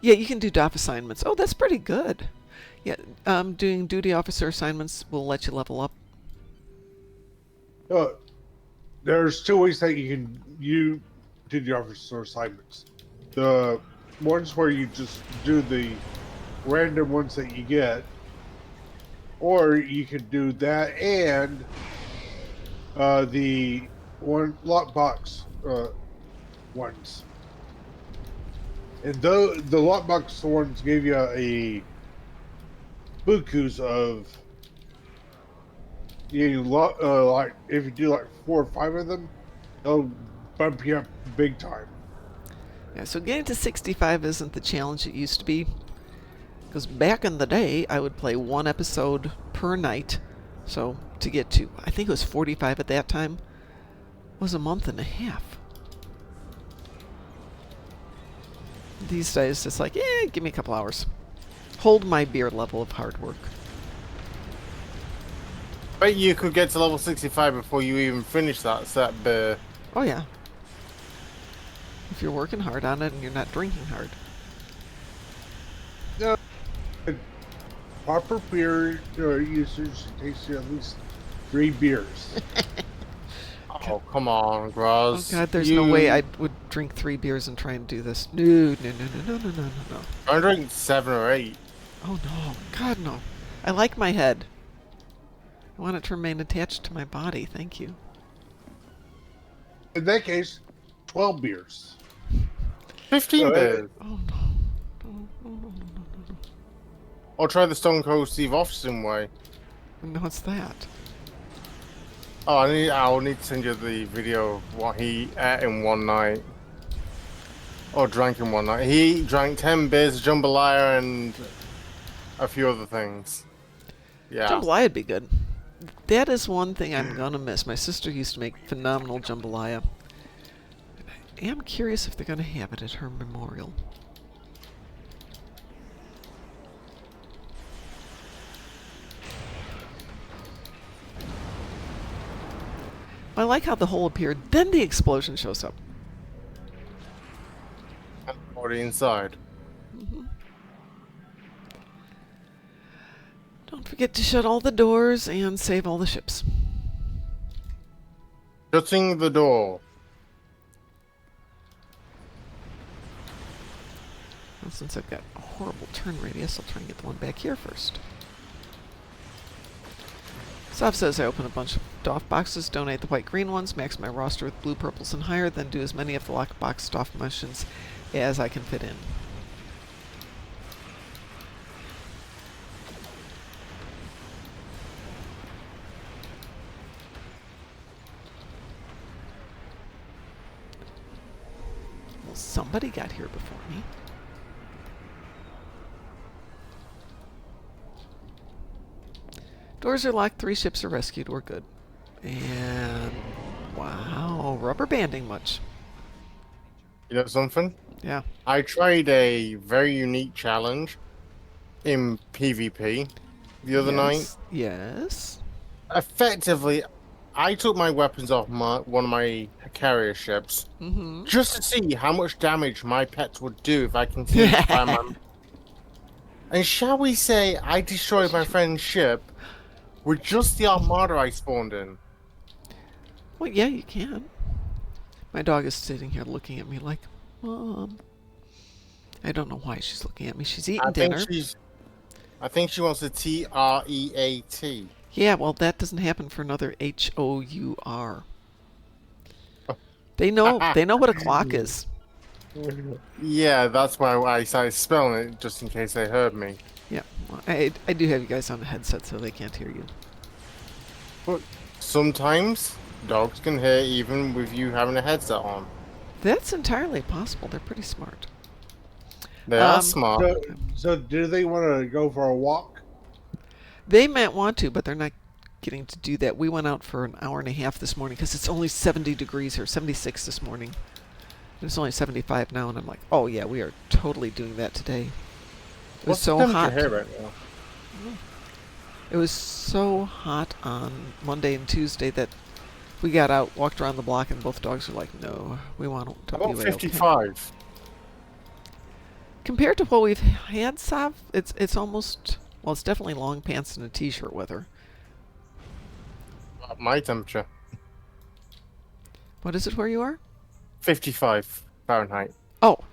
Yeah, you can do doff assignments. Oh, that's pretty good. Yeah, doing duty officer assignments will let you level up. There's 2 ways that you do the officer assignments. The ones where you just do the random ones that you get, or you can do that and the one lockbox ones. And the lockbox ones give you a bukus of like if you do like 4 or 5 of them, they'll bump you up big time. Yeah, so getting to 65 isn't the challenge it used to be. Because back in the day, I would play 1 episode per night. So to get to, I think it was 45 at that time, was a month and a half. These days, it's like, give me a couple hours. Hold my beer level of hard work. Bet you could get to level 65 before you even finish that set. Oh, yeah. If you're working hard on it and you're not drinking hard. Proper beer usage takes you at least 3 beers. Oh, come on, Oh, Graz. God, there's no way I would drink 3 beers and try and do this. No, no, no, no, no, no, no, no, no. I drink 7 or 8. Oh, no. God, no. I like my head. I want it to remain attached to my body. Thank you. In that case, 12 beers. 15 beers. Oh, no. No, no, no, no, no, Or try the Stone Cold Steve Austin way. no. No, what's that? Oh, I'll need to send you the video of what he ate in one night. Or drank in one night. He drank 10 beers, jambalaya, and a few other things. Yeah. Jambalaya would be good. That is one thing I'm gonna miss. My sister used to make phenomenal jambalaya. I am curious if they're gonna have it at her memorial. I like how the hole appeared, then the explosion shows up. Already inside. Don't forget to shut all the doors and save all the ships. Shutting the door. Well, since I've got a horrible turn radius, I'll try and get the one back here first. Sav says I open a bunch of DOF boxes, donate the white-green ones, max my roster with blue, purples, and higher, then do as many of the lockbox DOF missions as I can fit in. Well, somebody got here before me. Doors are locked, 3 ships are rescued, we're good. And wow, rubber banding much. You know something? Yeah. I tried a very unique challenge in PvP the other night. Yes. Effectively, I took my weapons off one of my carrier ships just to see how much damage my pets would do if I continued to fire my... And shall we say I destroyed my friend's ship with just the armada I spawned in? Well, yeah, you can. My dog is sitting here looking at me like, Mom. I don't know why she's looking at me. She's eating dinner. I think she wants a TREAT. Yeah, well, that doesn't happen for another HOUR. They know what a clock is. Yeah, that's why I started spelling it, just in case they heard me. Yeah, well, I do have you guys on a headset so they can't hear you. But sometimes dogs can hear even with you having a headset on. That's entirely possible. They're pretty smart. They are smart. So do they want to go for a walk? They might want to, but they're not getting to do that. We went out for an hour and a half this morning because it's only 70 degrees here, 76 this morning. It's only 75 now, and I'm like, oh yeah, we are totally doing that today. It was so hot. Here right now? It was so hot on Monday and Tuesday that we got out, walked around the block, and both dogs were like, no, we want to be About 55. Compared to what we've had, Sav, it's almost, well, it's definitely long pants and a t-shirt weather. My temperature. What is it where you are? 55 Fahrenheit. Oh, I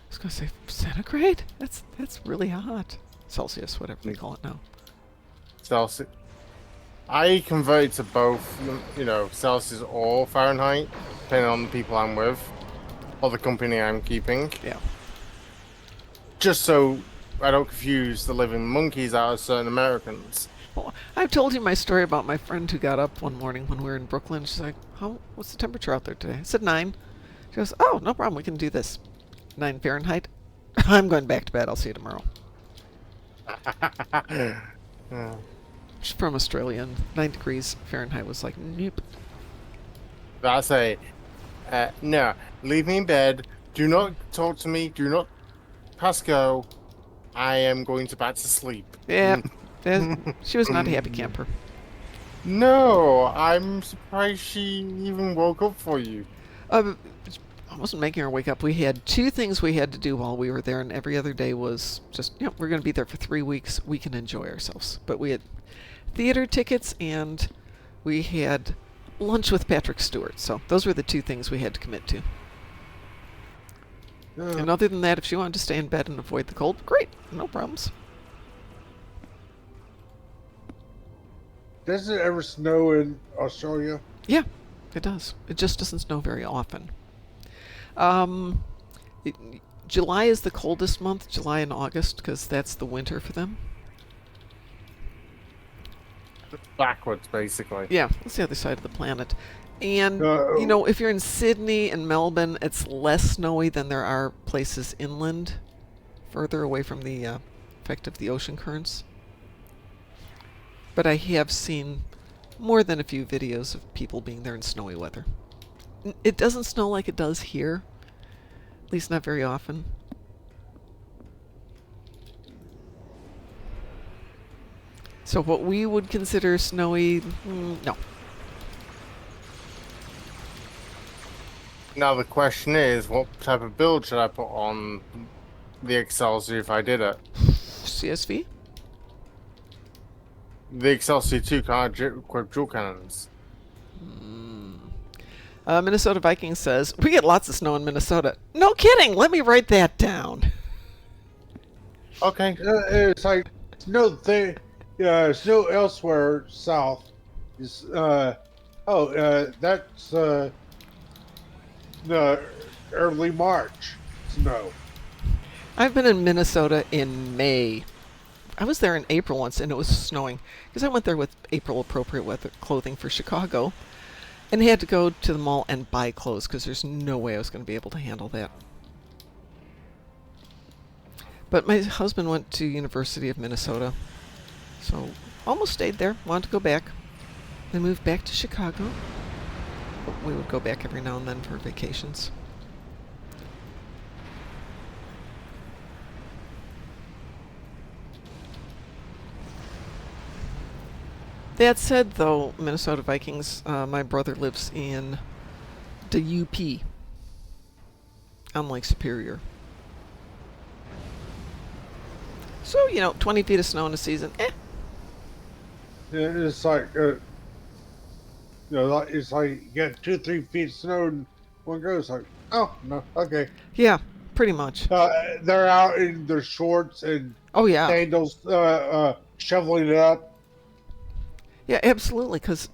was going to say centigrade? That's really hot. Celsius, whatever they call it now. Celsius. I convert it to both, you know, Celsius or Fahrenheit, depending on the people I'm with, or the company I'm keeping. Yeah. Just so I don't confuse the living monkeys out of certain Americans. Well, I've told you my story about my friend who got up one morning when we were in Brooklyn. She's like, what's the temperature out there today? I said 9. She goes, oh, no problem. We can do this. 9 Fahrenheit. I'm going back to bed. I'll see you tomorrow. She's from Australia, and 9 degrees Fahrenheit was like, nope. That's no, leave me in bed. Do not talk to me. Do not pass go. I am going back to sleep. Yeah, she was not a happy camper. No, I'm surprised she even woke up for you. I wasn't making her wake up. We had 2 things we had to do while we were there, and every other day was just, we're going to be there for 3 weeks. We can enjoy ourselves. But we had theater tickets, and we had lunch with Patrick Stewart. So those were the 2 things we had to commit to. And other than that, if she wanted to stay in bed and avoid the cold, great. No problems. Does it ever snow in Australia? Yeah, it does. It just doesn't snow very often. July is the coldest month, July and August, because that's the winter for them. backwards, basically. Yeah, it's the other side of the planet. And, Uh, if you're in Sydney and Melbourne, it's less snowy than there are places inland, further away from the effect of the ocean currents. But I have seen more than a few videos of people being there in snowy weather. It doesn't snow like it does here, at least not very often. So what we would consider snowy, no. Now the question is, what type of build should I put on the Excelsior if I did it? CSV? The Excelsior 2 can't equip dual cannons. Minnesota Vikings says, we get lots of snow in Minnesota. No kidding! Let me write that down. Okay. it's like snow there. Snow elsewhere south is. That's the early March snow. I've been in Minnesota in May. I was there in April once and it was snowing because I went there with April appropriate weather clothing for Chicago and had to go to the mall and buy clothes because there's no way I was going to be able to handle that. But my husband went to University of Minnesota, so almost stayed there, wanted to go back. Then moved back to Chicago. We would go back every now and then for vacations. That said, though, Minnesota Vikings, my brother lives in the UP on Lake Superior. So, 20 feet of snow in a season, It's like it's like you get 2-3 feet of snow and one goes like, oh no, okay. Yeah, pretty much. They're out in their shorts and Oh, yeah. sandals, shoveling it up. Yeah, absolutely, because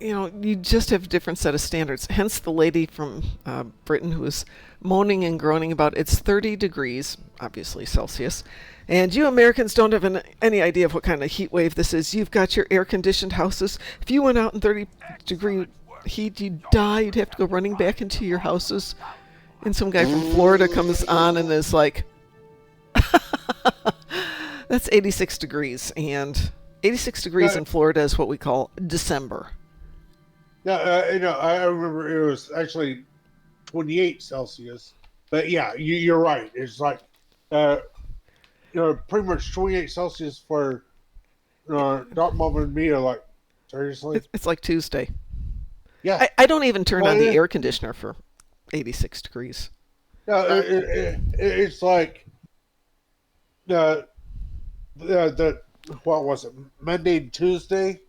you just have a different set of standards. Hence the lady from Britain who was moaning and groaning about it's 30 degrees, obviously Celsius, and you Americans don't have any idea of what kind of heat wave this is. You've got your air-conditioned houses. If you went out in 30-degree heat, you'd die. You'd have to go running back into your houses. And some guy from Florida comes on and is like, that's 86 degrees, and 86 degrees in Florida is what we call December. Yeah, I remember it was actually 28 Celsius, but yeah, you're right. It's like, pretty much 28 Celsius for Darkmom and me are like, seriously? It's like Tuesday. Yeah. I don't even turn Well, on the yeah. air conditioner for 86 degrees. No, it's like the what was it? Monday and Tuesday.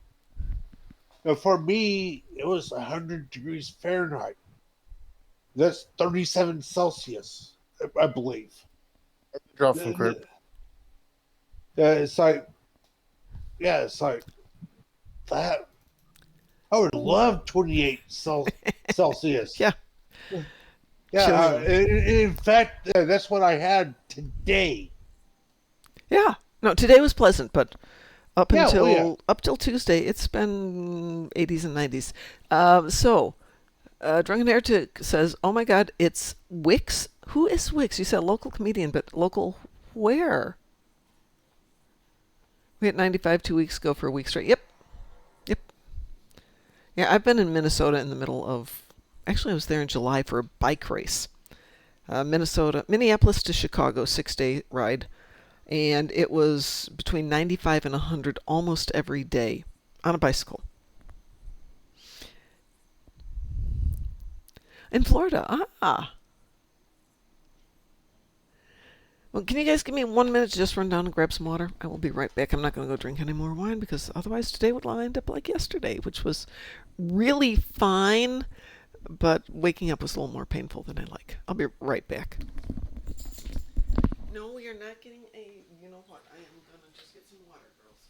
Now, for me, it was 100 degrees Fahrenheit. That's 37 Celsius, I believe. Drop from group. It's like, yeah, it's like that. I would love 28 Celsius. Yeah. Yeah. In fact, that's what I had today. Yeah. No, today was pleasant, but up Yeah, until well, yeah. up till Tuesday, it's been 80s and 90s. Drunken Heretic says, "Oh my God, it's Wix. Who is Wix? You said local comedian, but local where? We had 95 2 weeks ago for a week straight. Yep. Yeah, I've been in Minnesota in the middle of. Actually, I was there in July for a bike race. Minneapolis to Chicago, 6-day ride. And it was between 95 and 100 almost every day on a bicycle. In Florida. Well, can you guys give me 1 minute to just run down and grab some water? I will be right back. I'm not going to go drink any more wine because otherwise today would end up like yesterday, which was really fine, but waking up was a little more painful than I like. I'll be right back. No, you're not getting a, you know what, I am going to just get some water, girls.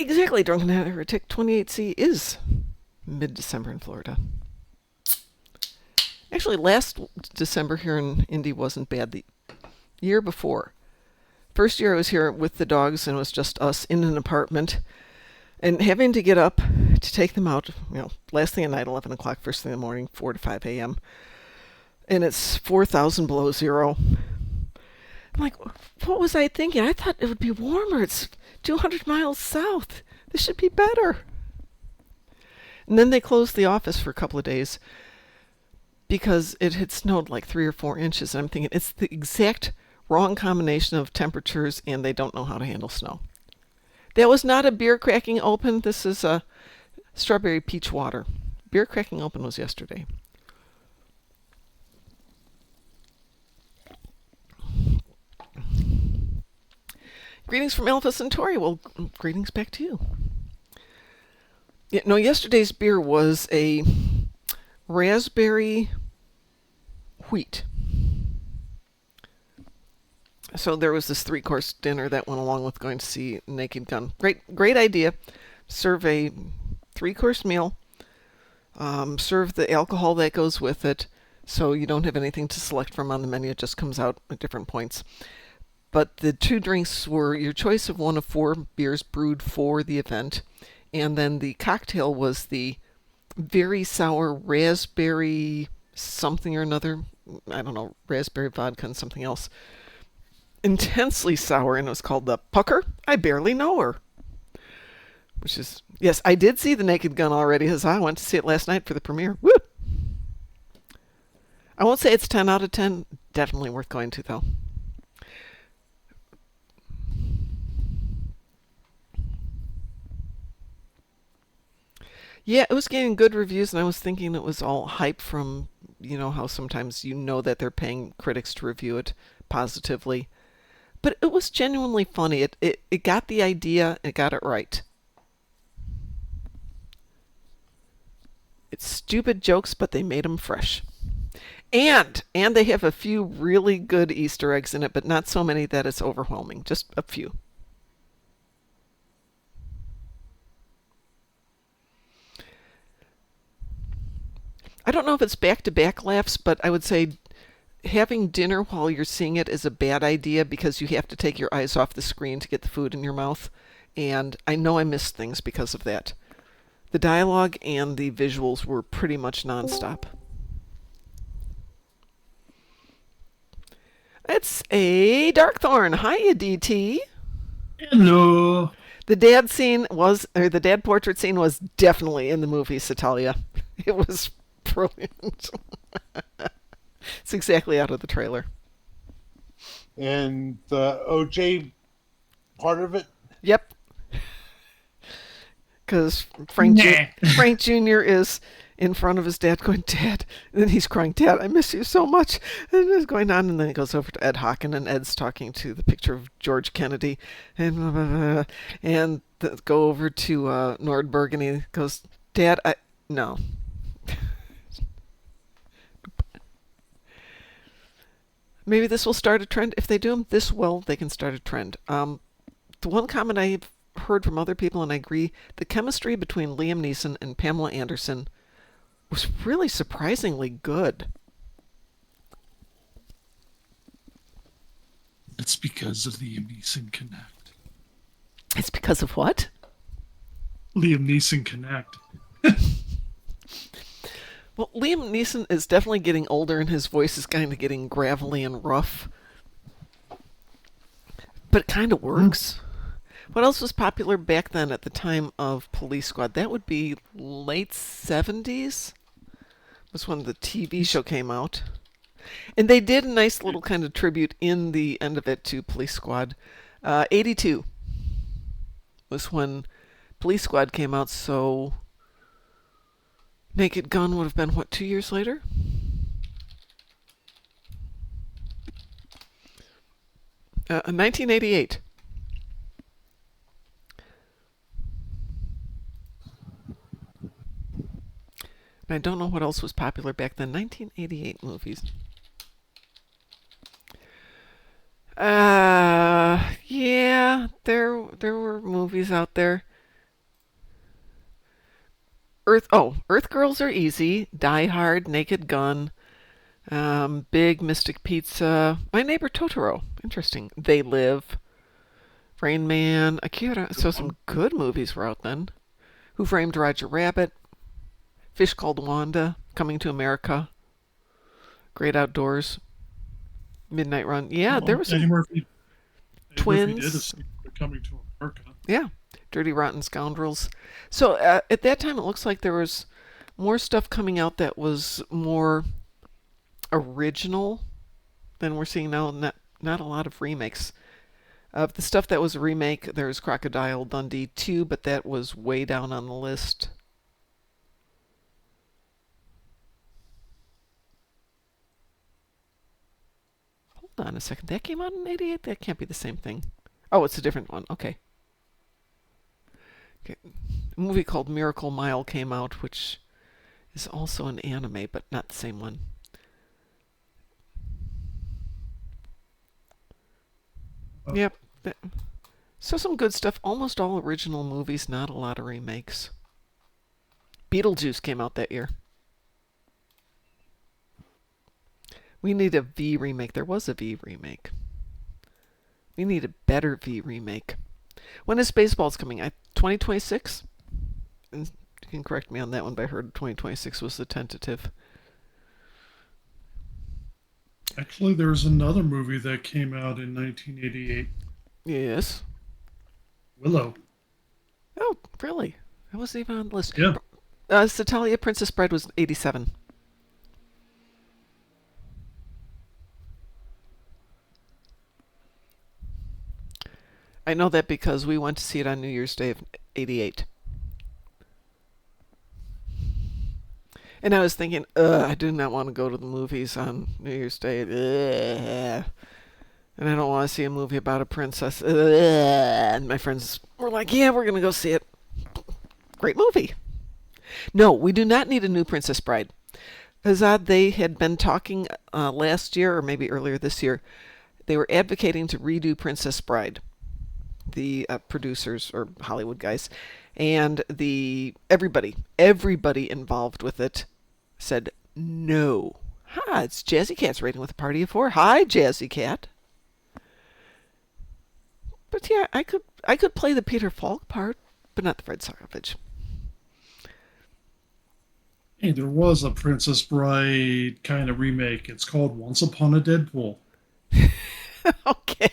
Exactly. Drunken Heretic 28C is mid-December in Florida. Actually, last December here in Indy wasn't bad. The year before. First year I was here with the dogs and it was just us in an apartment. And having to get up to take them out, last thing at night, 11 o'clock, first thing in the morning, 4 to 5 a.m. And it's 4,000 below zero. I'm like, what was I thinking? I thought it would be warmer. It's 200 miles south. This should be better. And then they closed the office for a couple of days because it had snowed like 3 or 4 inches. And I'm thinking it's the exact wrong combination of temperatures and they don't know how to handle snow. That was not a beer cracking open. This is a strawberry peach water. Beer cracking open was yesterday. Greetings from Alpha Centauri. Well, greetings back to you. Yeah, no, yesterday's beer was a raspberry wheat. So there was this 3-course dinner that went along with going to see Naked Gun. Great idea. Serve a 3-course meal. Serve the alcohol that goes with it, so you don't have anything to select from on the menu. It just comes out at different points. But the 2 drinks were your choice of one of 4 beers brewed for the event. And then the cocktail was the very sour raspberry something or another. I don't know, raspberry vodka and something else. Intensely sour, and it was called the Pucker. I barely know her. Which is, yes, I did see the Naked Gun already, as I went to see it last night for the premiere. Woo! I won't say it's 10 out of 10. Definitely worth going to, though. Yeah, it was getting good reviews, and I was thinking it was all hype from, how sometimes that they're paying critics to review it positively. But it was genuinely funny. It got the idea, it got it right. It's stupid jokes, but they made them fresh. And they have a few really good Easter eggs in it, but not so many that it's overwhelming. Just a few. I don't know if it's back-to-back laughs, but I would say having dinner while you're seeing it is a bad idea because you have to take your eyes off the screen to get the food in your mouth. And I know I missed things because of that. The dialogue and the visuals were pretty much nonstop. It's a Darkthorn. Hiya, DT. Hello. The dad portrait scene was definitely in the movie, Satalia. It was brilliant. It's exactly out of the trailer. And the OJ part of it? Yep. Because Frank Jr. is in front of his dad going, Dad. And then he's crying, Dad, I miss you so much. And it's going on. And then he goes over to Ed Hocken, and Ed's talking to the picture of George Kennedy. And go over to Nordberg, and he goes, Dad, no. Maybe this will start a trend. If they do them this well, they can start a trend. The one comment I've heard from other people, and I agree, the chemistry between Liam Neeson and Pamela Anderson was really surprisingly good. It's because of Liam Neeson Connect. It's because of what? Liam Neeson Connect. Well, Liam Neeson is definitely getting older, and his voice is kind of getting gravelly and rough. But it kind of works. What else was popular back then at the time of Police Squad? That would be late 70s. Was when the TV show came out. And they did a nice little kind of tribute in the end of it to Police Squad. 82 was when Police Squad came out, so Naked Gun would have been, 2 years later? Uh, 1988. And I don't know what else was popular back then. 1988 movies. Yeah, there were movies out there. Earth Girls are easy. Die Hard, Naked Gun, Big, Mystic Pizza, My Neighbor Totoro. Interesting. They Live, Rain Man, Akira. So some good movies were out then. Who Framed Roger Rabbit, Fish Called Wanda, Coming to America, Great Outdoors, Midnight Run. Yeah, there Well, was Eddie some Murphy. Eddie Murphy did a twins. sequel to Coming to America. Yeah, Dirty Rotten Scoundrels. So at that time, it looks like there was more stuff coming out that was more original than we're seeing now. Not a lot of remakes. Of the stuff that was a remake, there's Crocodile Dundee 2, but that was way down on the list. Hold on a second. That came out in '88? That can't be the same thing. Oh, it's a different one. Okay. A movie called Miracle Mile came out, which is also an anime, but not the same one. Oh. Yep. So some good stuff. Almost all original movies, not a lot of remakes. Beetlejuice came out that year. We need a V remake. There was a V remake. We need a better V remake. When is Spaceballs coming? 2026? And you can correct me on that one, but I heard 2026 was the tentative. Actually, there was another movie that came out in 1988, Yes. Willow. Oh, really? I wasn't even on the list. Yeah. Satalia Princess Bride was 87. I know that because we went to see it on New Year's Day of '88. And I was thinking, I do not want to go to the movies on New Year's Day. Ugh. And I don't want to see a movie about a princess. Ugh. And my friends were like, yeah, we're going to go see it. Great movie. No, we do not need a new Princess Bride. Azad, they had been talking last year, or maybe earlier this year. They were advocating to redo Princess Bride. The producers or Hollywood guys, and everybody involved with it said no. Hi, it's Jazzy Cat's rating with a party of 4. Hi, Jazzy Cat. But yeah, I could play the Peter Falk part, but not the Fred Savage. Hey, there was a Princess Bride kind of remake. It's called Once Upon a Deadpool. Okay.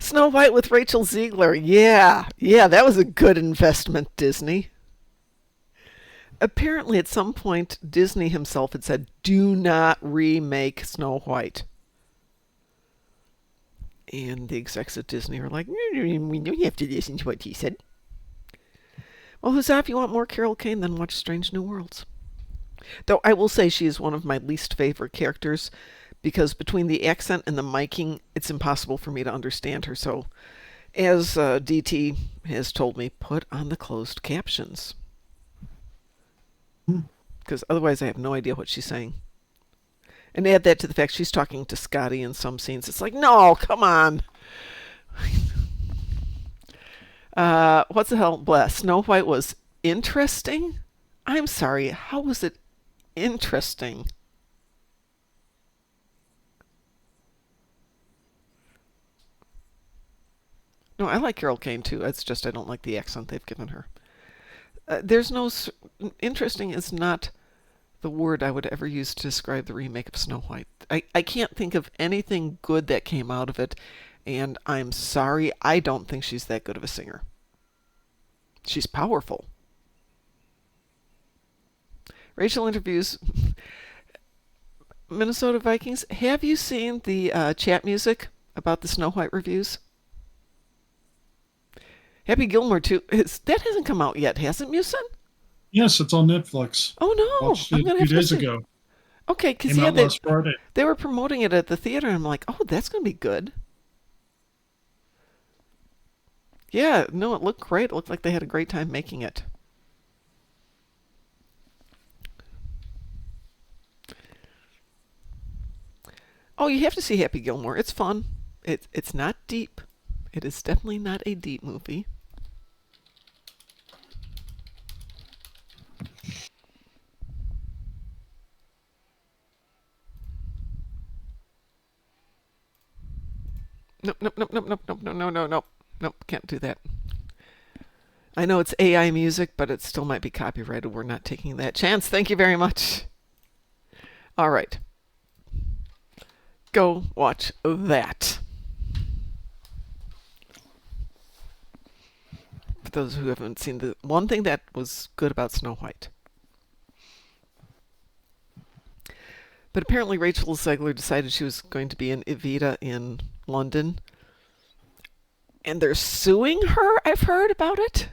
Snow White with Rachel Ziegler. Yeah, that was a good investment, Disney. Apparently, at some point, Disney himself had said, do not remake Snow White. And the execs at Disney are like, we don't have to listen to what he said. Well, Huzzah, if you want more Carol Kane, then watch Strange New Worlds. Though I will say she is one of my least favorite characters, because between the accent and the miking, it's impossible for me to understand her. So, as DT has told me, put on the closed captions. Because otherwise I have no idea what she's saying. And add that to the fact she's talking to Scotty in some scenes. It's like, no, come on. What's the hell? Bless. Snow White was interesting? I'm sorry. How was it interesting? No, I like Carol Kane too. It's just I don't like the accent they've given her. There's no... Interesting is not the word I would ever use to describe the remake of Snow White. I can't think of anything good that came out of it, and I'm sorry, I don't think she's that good of a singer. She's powerful. Rachel interviews Minnesota Vikings. Have you seen the chat music about the Snow White reviews? Happy Gilmore too. That hasn't come out yet, hasn't Musin? Yes, it's on Netflix. Oh no! Watched I'm it gonna a have few to days see. ago. Okay, because Came yeah, out last Friday. they were promoting it at the theater, and I'm like, oh, that's gonna be good. Yeah, no, it looked great. It looked like they had a great time making it. Oh, you have to see Happy Gilmore. It's fun. It's not deep. It is definitely not a deep movie. Nope, nope, nope, nope, nope, nope, no, no, no, no. Nope, can't do that. I know it's AI music, but it still might be copyrighted. We're not taking that chance. Thank you very much. All right. Go watch that. For those who haven't seen the one thing that was good about Snow White. But apparently Rachel Zegler decided she was going to be an Evita in London. And they're suing her, I've heard about it.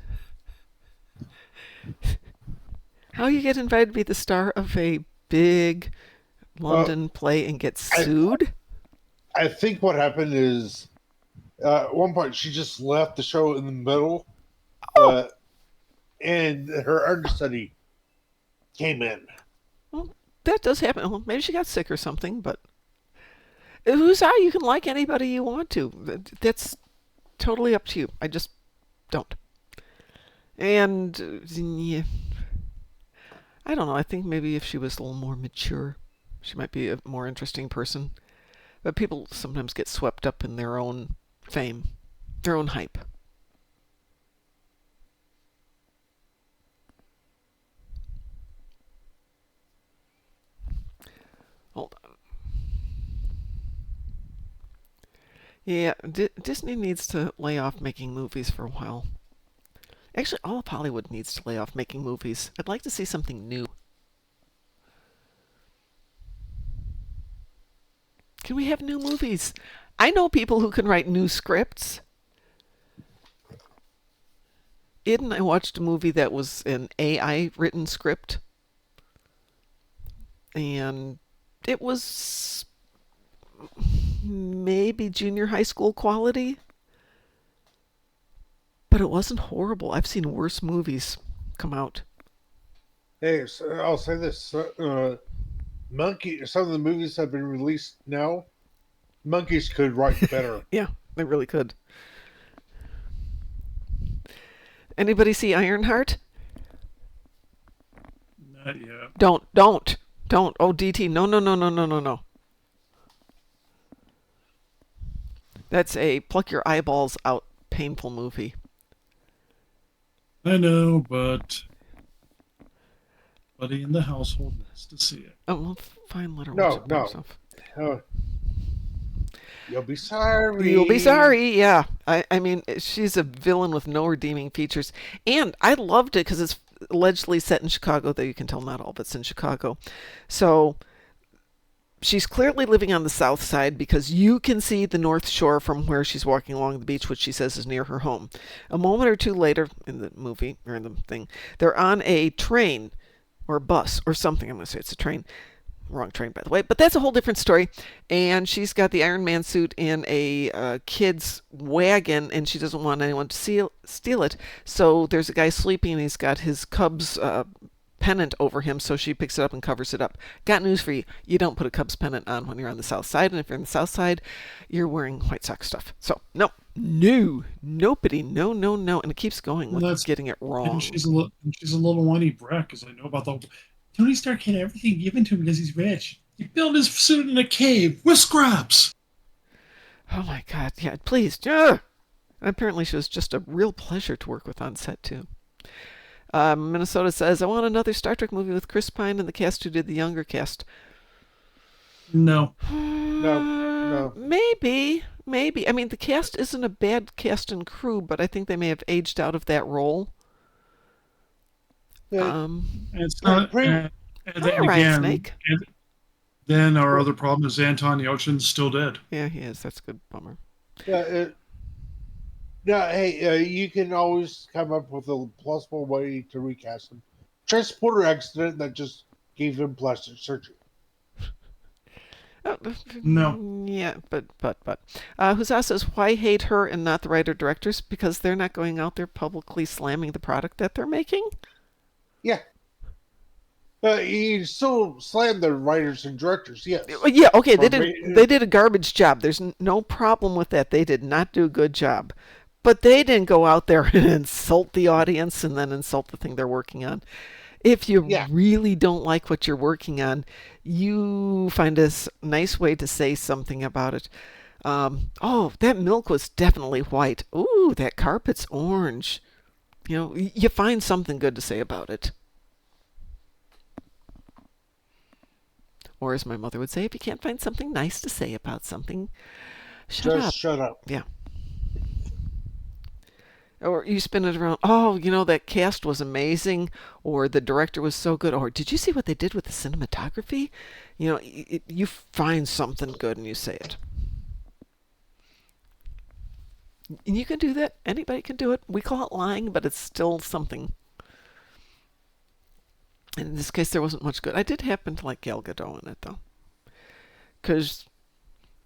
How you get invited to be the star of a big London play and get sued? I think what happened is at one point she just left the show in the middle, and her understudy came in. Well, that does happen. Well, maybe she got sick or something, but who's I? You can like anybody you want to. That's totally up to you. I just don't. And yeah, I don't know. I think maybe if she was a little more mature, she might be a more interesting person. But people sometimes get swept up in their own fame, their own hype. Hold on. Yeah, Disney needs to lay off making movies for a while. Actually, all of Hollywood needs to lay off making movies. I'd like to see something new. Can we have new movies? I know people who can write new scripts. Ed and I watched a movie that was an AI written script. And it was maybe junior high school quality. But it wasn't horrible. I've seen worse movies come out. Hey, so I'll say this: Monkey. Some of the movies have been released now. Monkeys could write better. Yeah, they really could. Anybody see Ironheart? Not yet. Don't. Oh, DT, no, no, no, no, no, no, no. That's a pluck your eyeballs out painful movie. I know, but buddy in the household wants to see it. Oh, well, fine, let her No, watch it by no. herself. You'll be sorry. You'll be sorry, yeah. I mean, she's a villain with no redeeming features. And I loved it because it's allegedly set in Chicago, though you can tell not all of it's in Chicago. So she's clearly living on the south side because you can see the North Shore from where she's walking along the beach, which she says is near her home. A moment or two later in the movie, or in the thing, they're on a train or a bus or something. I'm going to say it's a train. Wrong train, by the way. But that's a whole different story. And she's got the Iron Man suit in a kid's wagon, and she doesn't want anyone to steal it. So there's a guy sleeping, and he's got his Cubs pennant over him, so she picks it up and covers it up. Got news for you. You don't put a Cubs pennant on when you're on the south side, and if you're on the south side, you're wearing White Sox stuff. So, nobody, no. And it keeps going with getting it wrong. And she's a little whiny brat, because I know about the... Tony Stark had everything given to him because he's rich. He built his suit in a cave with scraps. Oh my God, yeah, please. And apparently she was just a real pleasure to work with on set, too. Minnesota says, I want another Star Trek movie with Chris Pine and the cast who did the younger cast. No. No. Maybe. I mean, the cast isn't a bad cast and crew, but I think they may have aged out of that role. It's not. And then Ryan again, Snake. Then our other problem is Anton Yelchin's still dead. Yeah, he is. That's a good bummer. Yeah. Hey, you can always come up with a plausible way to recast him. Transporter accident that just gave him plastic surgery. No. Yeah, but. Huzzah says, why hate her and not the writer-directors? Because they're not going out there publicly slamming the product that they're making? Yeah. You still slam the writers and directors, yes. Yeah, okay, For they did a garbage job. There's no problem with that. They did not do a good job. But they didn't go out there and insult the audience and then insult the thing they're working on. If you Yeah. really don't like what you're working on, you find a nice way to say something about it. Oh, that milk was definitely white. Ooh, that carpet's orange. You know, you find something good to say about it. Or as my mother would say, if you can't find something nice to say about something, shut Just up. shut up. Yeah. Or you spin it around, oh, you know, that cast was amazing, or the director was so good, or did you see what they did with the cinematography? You know, you find something good and you say it. And you can do that. Anybody can do it. We call it lying, but it's still something. And in this case, there wasn't much good. I did happen to like Gal Gadot in it, though. Because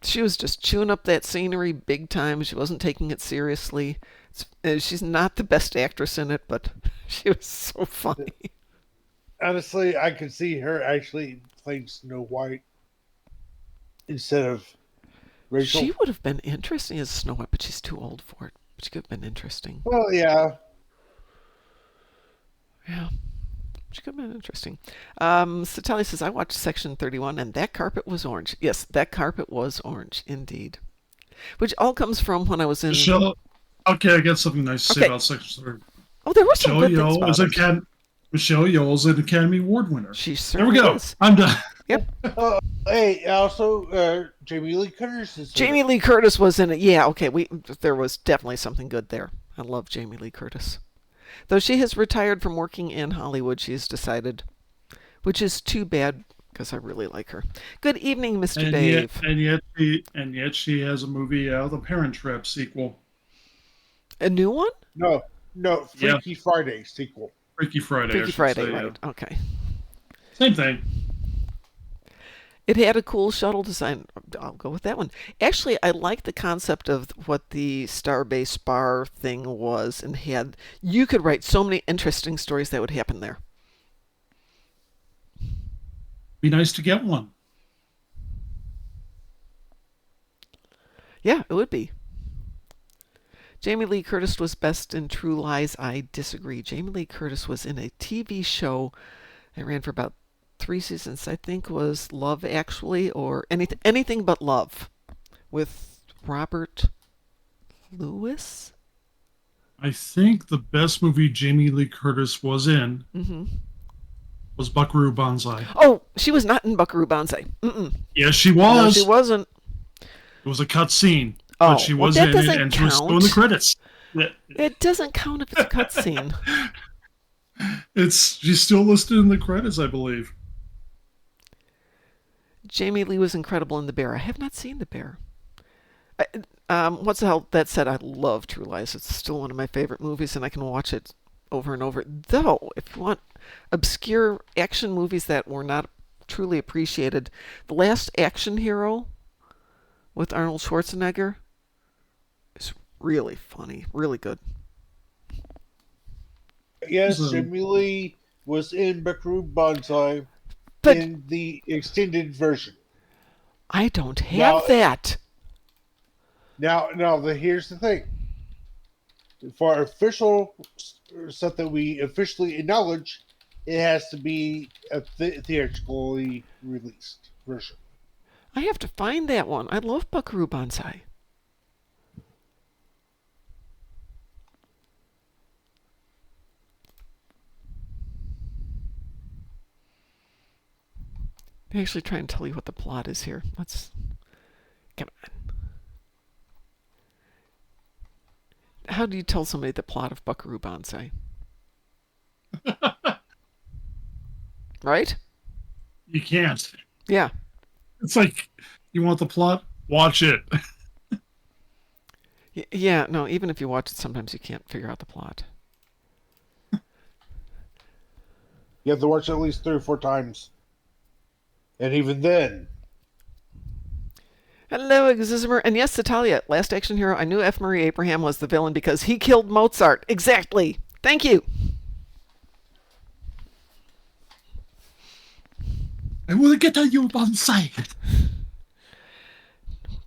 she was just chewing up that scenery big time. She wasn't taking it seriously. She's not the best actress in it, but she was so funny. Honestly, I could see her actually playing Snow White instead of Rachel. She would have been interesting as Snow White, but she's too old for it. But she could have been interesting. Well, yeah. Yeah. She could have been interesting. Satalia says, I watched Section 31 and that carpet was orange. Yes, that carpet was orange, indeed. Which all comes from when I was in... Michelle, okay, I got something nice to say Okay. about Section 30. Oh, there were some Michelle good things Yeoh about is it. Michelle Yeoh is an Academy Award winner. She There we certainly go. is. I'm done. Yep. Hey, also, Jamie Lee Curtis is in Jamie it. Lee Curtis was in it. Yeah, okay. There was definitely something good there. I love Jamie Lee Curtis. Though she has retired from working in Hollywood, she's decided, which is too bad because I really like her. Good evening, Mr. And Dave. yet she has a movie, The Parent Trap sequel. A new one? No, Freaky Friday sequel. Freaky Friday. Freaky I should Friday, say, right. yeah. Okay. Same thing. It had a cool shuttle design. I'll go with that one. Actually, I like the concept of what the Starbase bar thing was and had. You could write so many interesting stories that would happen there. Be nice to get one. Yeah, it would be. Jamie Lee Curtis was best in True Lies. I disagree. Jamie Lee Curtis was in a TV show that ran for about 3 seasons. I think was Love Actually or anything but Love with Robert Lewis. I think the best movie Jamie Lee Curtis was in was Buckaroo Banzai. Oh, she was not in Buckaroo Banzai. Yes, she No, was. she wasn't. It was a cut scene, Oh, but she well, was that in it, doesn't and she was still in the count. credits. It doesn't count if it's a cutscene. She's still listed in the credits, I believe. Jamie Lee was incredible in The Bear. I have not seen The Bear. What's the hell? That said, I love True Lies. It's still one of my favorite movies, and I can watch it over and over. Though, if you want obscure action movies that were not truly appreciated, The Last Action Hero with Arnold Schwarzenegger is really funny, really good. Yes, So- Jamie Lee was in Buckaroo Banzai But in the extended version. I don't have Now- that. Now, here's the thing. For official stuff that we officially acknowledge, it has to be a theatrically released version. I have to find that one. I love Buckaroo Banzai. Let me actually try and tell you what the plot is here. Let's... Come on. How do you tell somebody the plot of Buckaroo Banzai? Right? You can't. Yeah. It's like, you want the plot? Watch it. Yeah, no, even if you watch it, sometimes you can't figure out the plot. You have to watch it at least 3 or 4 times. And even then, Hello, Exismer. And yes, Natalia, Last Action Hero, I knew F. Murray Abraham was the villain because he killed Mozart. Exactly. Thank you. I will get to you on sight.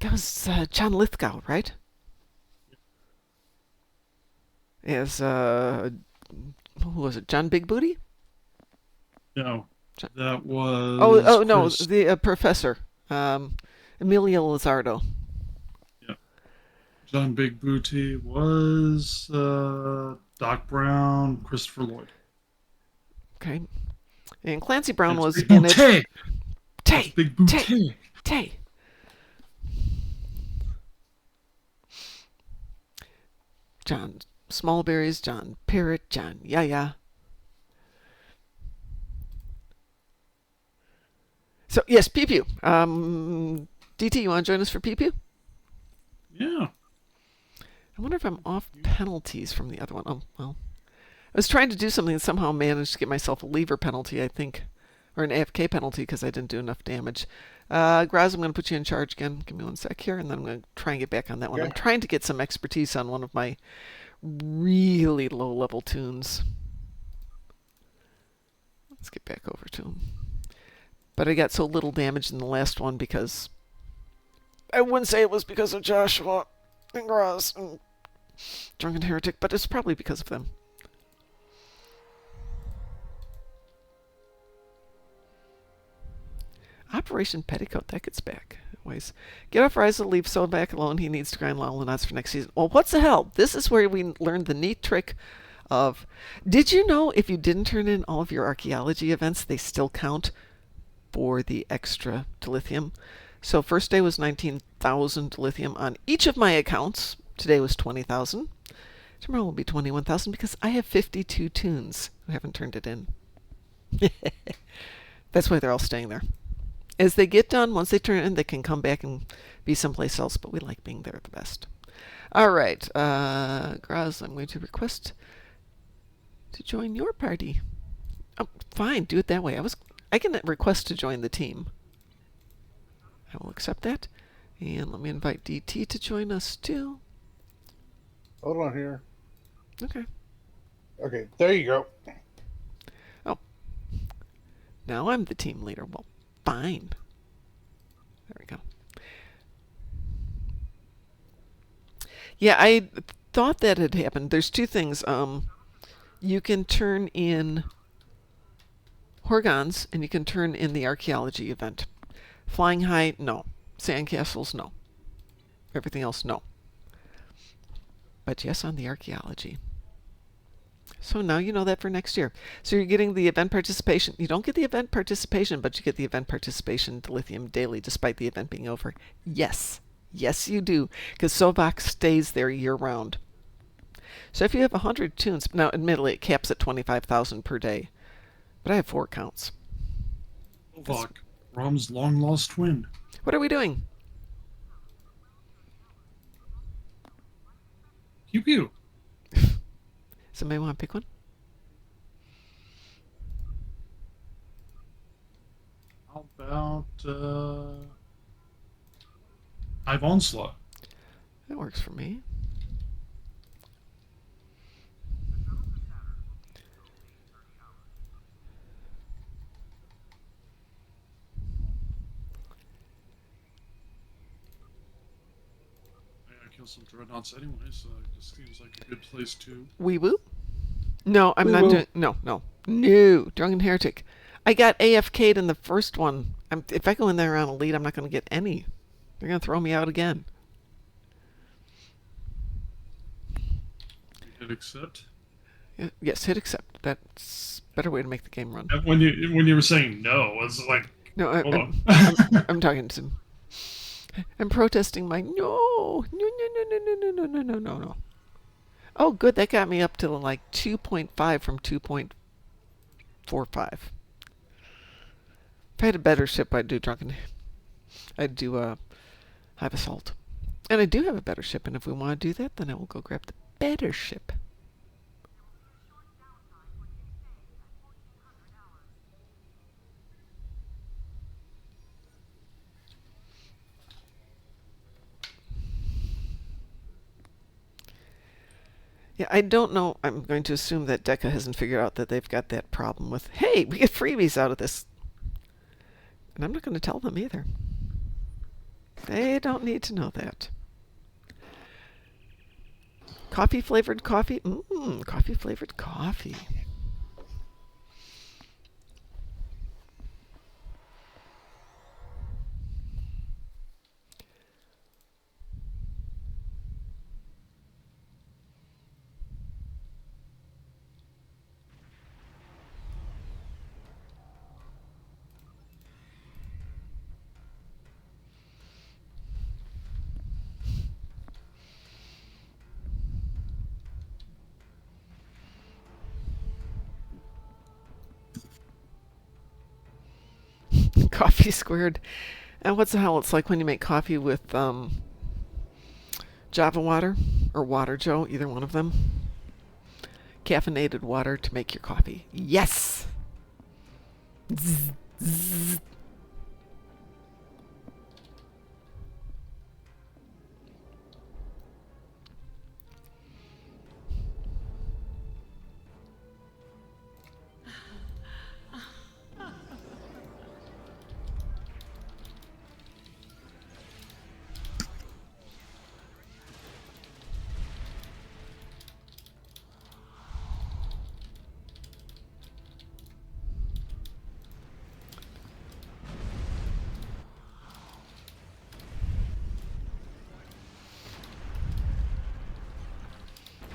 That was John Lithgow, right? As who was it? John Big Booty? No, that was. Oh no, Chris. the professor, Emilio Lizardo. Yeah, John Big Booty was Doc Brown, Christopher Lloyd. Okay, and Clancy Brown That's was Big in it. Booty. Tay, Big Tay, Booty. Tay. John Smallberries, John Parrott, John Yaya. So yes, Pew Pew. DT, you want to join us for Pew Pew? Yeah. I wonder if I'm off penalties from the other one. Oh well, I was trying to do something and somehow managed to get myself a lever penalty, I think, or an AFK penalty because I didn't do enough damage. Graz, I'm going to put you in charge again. Give me one sec here, and then I'm going to try and get back on that one. Okay. I'm trying to get some expertise on one of my really low-level tunes. Let's get back over to him. But I got so little damage in the last one because I wouldn't say it was because of Joshua and Graz and Drunken Heretic, but it's probably because of them. Operation Petticoat, that gets back. Anyways, get off Ryza, leave Sobak alone. He needs to grind Lolanots for next season. Well, what's the hell? This is where we learned the neat trick of... Did you know if you didn't turn in all of your archaeology events, they still count for the extra dilithium? So first day was 19,000 dilithium on each of my accounts. Today was 20,000. Tomorrow will be 21,000 because I have 52 tunes who haven't turned it in. That's why they're all staying there. As they get done, once they turn it in, they can come back and be someplace else, but we like being there the best. All right, Graz, I'm going to request to join your party. Oh, fine, do it that way. I can request to join the team. I will accept that. And let me invite DT to join us too. Hold on here. Okay. Okay, there you go. Oh. Now I'm the team leader. Well, fine. There we go. Yeah, I thought that had happened. There's two things. You can turn in Horgons, and you can turn in the archaeology event. Flying high, no. Sandcastles, no. Everything else, no. But yes, on the archaeology. So now you know that for next year. So you're getting the event participation. You don't get the event participation, but you get the event participation dilithium daily, despite the event being over. Yes. Yes, you do. Because Sovak stays there year-round. So if you have 100 tunes, now admittedly it caps at 25,000 per day. But I have 4 accounts. Novak, Rom's long-lost twin. What are we doing? Pew pew. Somebody want to pick one? How about Hive Onslaught? That works for me. I kill some dreadnoughts anyway, so it just seems like a good place to. Wee woo? No, I'm Wee not woo. doing. No. Drunken Heretic. I got AFK'd in the first one. If I go in there on Elite, I'm not going to get any. They're going to throw me out again. You hit accept. Yes, hit accept. That's a better way to make the game run. When you were saying no, it's like No, hold on. I'm talking to. I'm protesting my no. Oh, good. That got me up to like 2.5 from 2.45. If I had a better ship, I'd do Hive Assault. And I do have a better ship, and if we want to do that, then I will go grab the better ship. Yeah, I don't know. I'm going to assume that Deca hasn't figured out that they've got that problem with, hey, we get freebies out of this. And I'm not going to tell them either. They don't need to know that. Coffee flavored coffee? Coffee flavored coffee. Coffee squared. And what's the hell it's like when you make coffee with Java water or water Joe, either one of them. Caffeinated water to make your coffee. Yes! Zzz, zzz.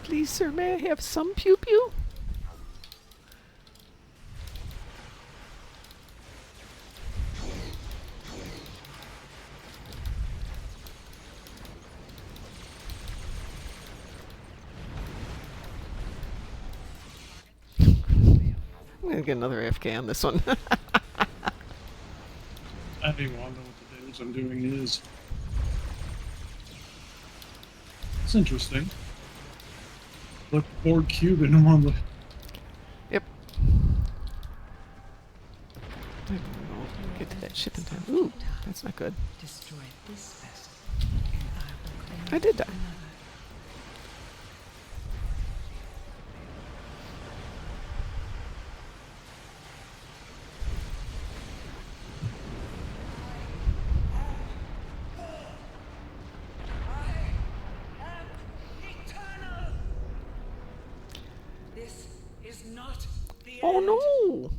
Please, sir, may I have some pew-pew? I'm going to get another AFK on this one. I don't even want to know what the damage I'm doing is. It's interesting. Look, board cube and I'm on the. Yep. I don't know. Get to that ship in time. Ooh, that's not good. Destroy this vessel, and I will claim I did die. another. This is not the Oh end. no!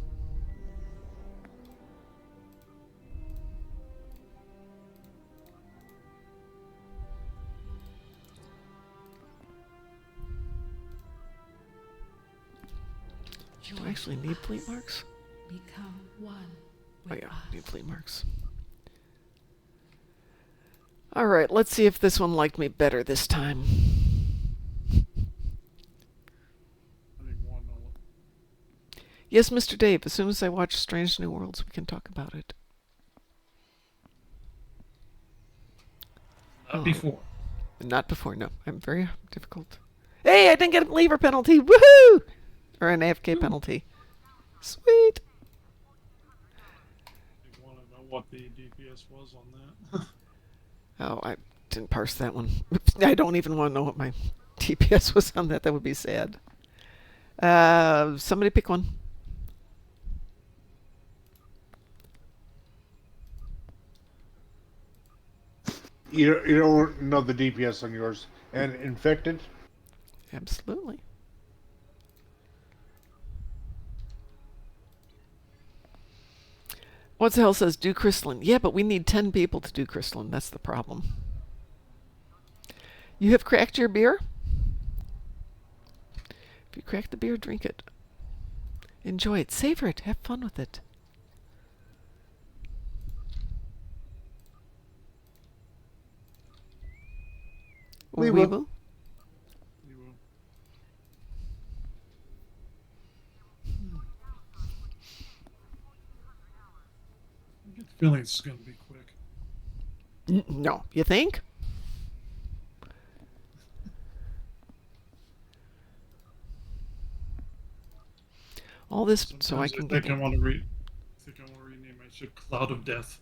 Do I actually need fleet marks? Become one Oh with yeah, us. need fleet marks. Alright, let's see if this one liked me better this time. I don't even want to know what. Yes, Mr. Dave, as soon as I watch Strange New Worlds, we can talk about it. Not before. Not before, no. I'm very difficult. Hey, I didn't get a lever penalty! Woohoo! Or an AFK penalty. Sweet! You want to know what the DPS was on that? Oh, I didn't parse that one. I don't even want to know what my TPS was on that. That would be sad. Somebody pick one. You don't know the DPS on yours. And infected? Absolutely. What the hell says do crystalline? Yeah, but we need 10 people to do crystalline. That's the problem. You have cracked your beer? If you crack the beer, drink it. Enjoy it. Savor it. Have fun with it. We We will. will. You will. I get the feeling it's going to be quick. No. You think? All this so I Sometimes can think get I want to read. I think I want to rename my ship Cloud of Death.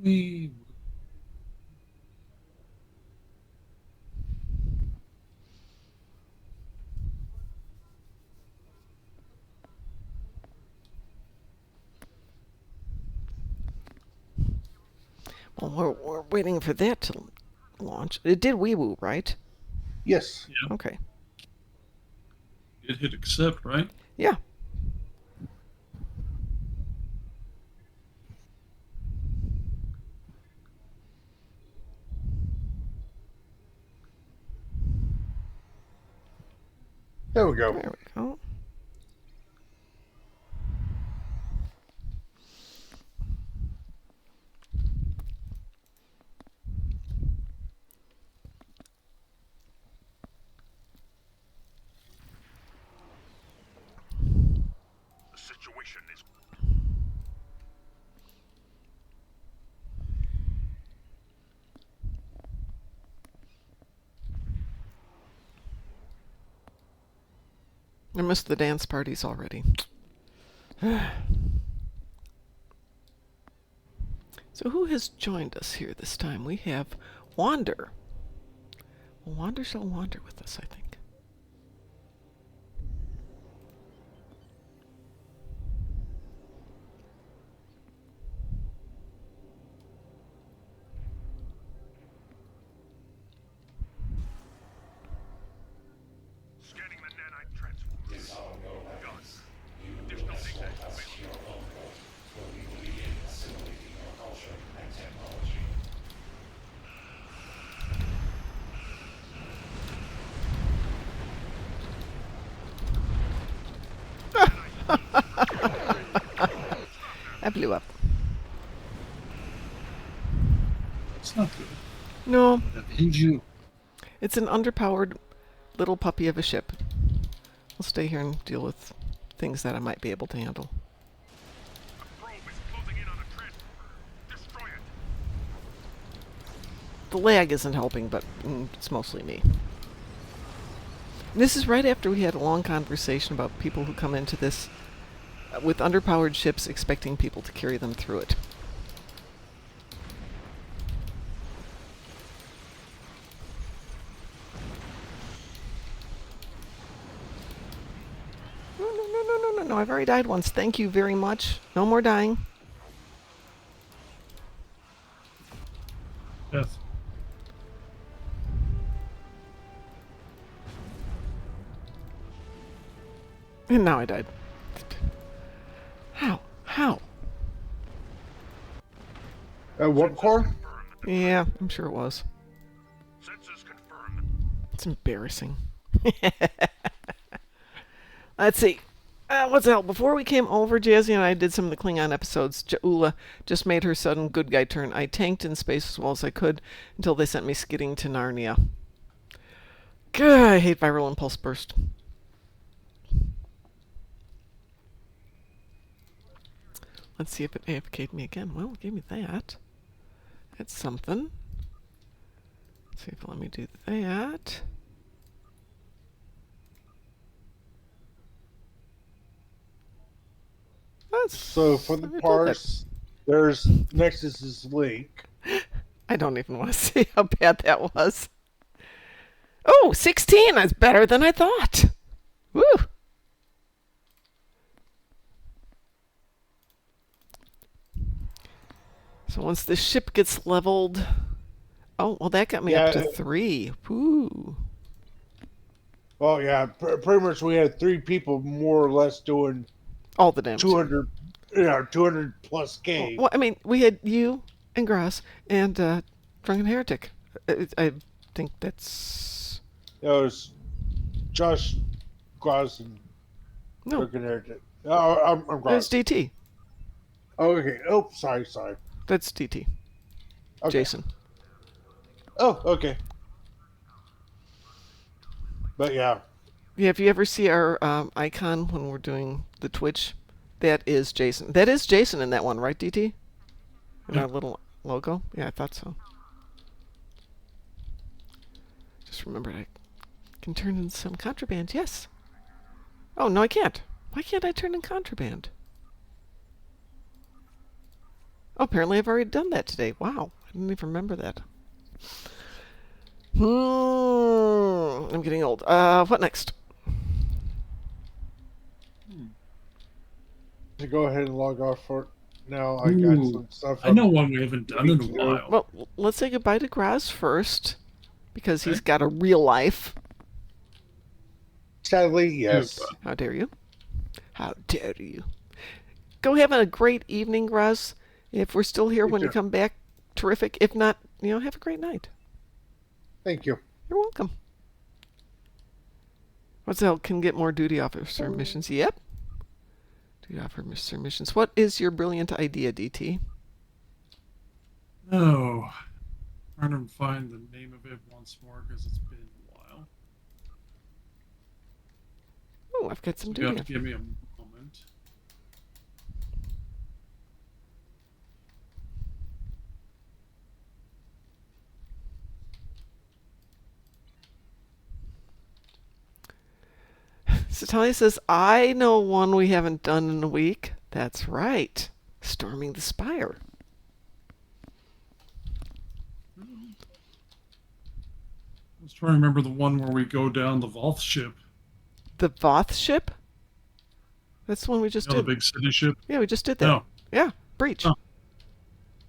We Well, we're waiting for that to launch. It did wee woo, right? Yes. Okay. did hit accept, right? Yeah. There we go. There we go. The situation is I missed the dance parties already. So who has joined us here this time? We have Wander. Well, Wander shall wander with us, I think. scanning the nanite transformer. Done. Additional data available. I blew up. It's not good. No, And you. it's an underpowered little puppy of a ship. I'll stay here and deal with things that I might be able to handle. The probe is closing in on a transformer. Destroy it. The lag isn't helping, but it's mostly me. This is right after we had a long conversation about people who come into this with underpowered ships expecting people to carry them through it. No, I've already died once. Thank you very much. No more dying. Death. And now I died. How? How? Warp core? Yeah, I'm sure it was. Sensors confirmed. It's embarrassing. Let's see. What's the hell? Before we came over, Jazzy and I did some of the Klingon episodes. Jaula just made her sudden good guy turn. I tanked in space as well as I could until they sent me skidding to Narnia. Gah, I hate viral impulse burst. Let's see if it AFK'd me again. Well, it gave me that. That's something. Let's see if it'll let me do that. That's, So for I the did that. parse, there's Nexus's link. I don't even want to see how bad that was. Oh, 16! That's better than I thought. Woo! So once the ship gets leveled... Oh, well, that got me up to 3. Woo. Well, yeah, pretty much we had 3 people more or less doing All the damage. 200, 200 plus K. Well, I mean, we had you and Grass and Drunken Heretic. I think that's... It was Josh Gross and No, Drunken Heretic. Oh, I'm that's Gross. DT. Oh, okay. Oh, sorry. That's DT. Okay. Jason. Oh, okay. But yeah. Yeah, if you ever see our icon when we're doing the Twitch, that is Jason. That is Jason in that one, right, DT? In our little logo? Yeah, I thought so. Just remembered I can turn in some contraband, yes. Oh, no, I can't. Why can't I turn in contraband? Oh, apparently I've already done that today. Wow, I didn't even remember that. I'm getting old. What next? To go ahead and log off for now. I got Ooh, some stuff I know one we haven't done in a need to do. while. Well, let's say goodbye to Graz first, because he's Okay. got a real life. Sadly, yes. How dare you? How dare you? Go have a great evening, Graz. If we're still here You when you too. come back, terrific. If not, have a great night. Thank you. You're welcome. What's the hell? Can get more duty officer missions. Yep. Duty officer missions. What is your brilliant idea, DT? Oh, trying to find the name of it once more because it's been a while. Oh, I've got some You have duty. to give me a moment. So Talia says, I know one we haven't done in a week. That's right. Storming the Spire. I was trying to remember the one where we go down the Voth ship. The Voth ship? That's the one we just You know, did. the big city ship. Yeah, we just did that. No. Yeah, Breach. Oh.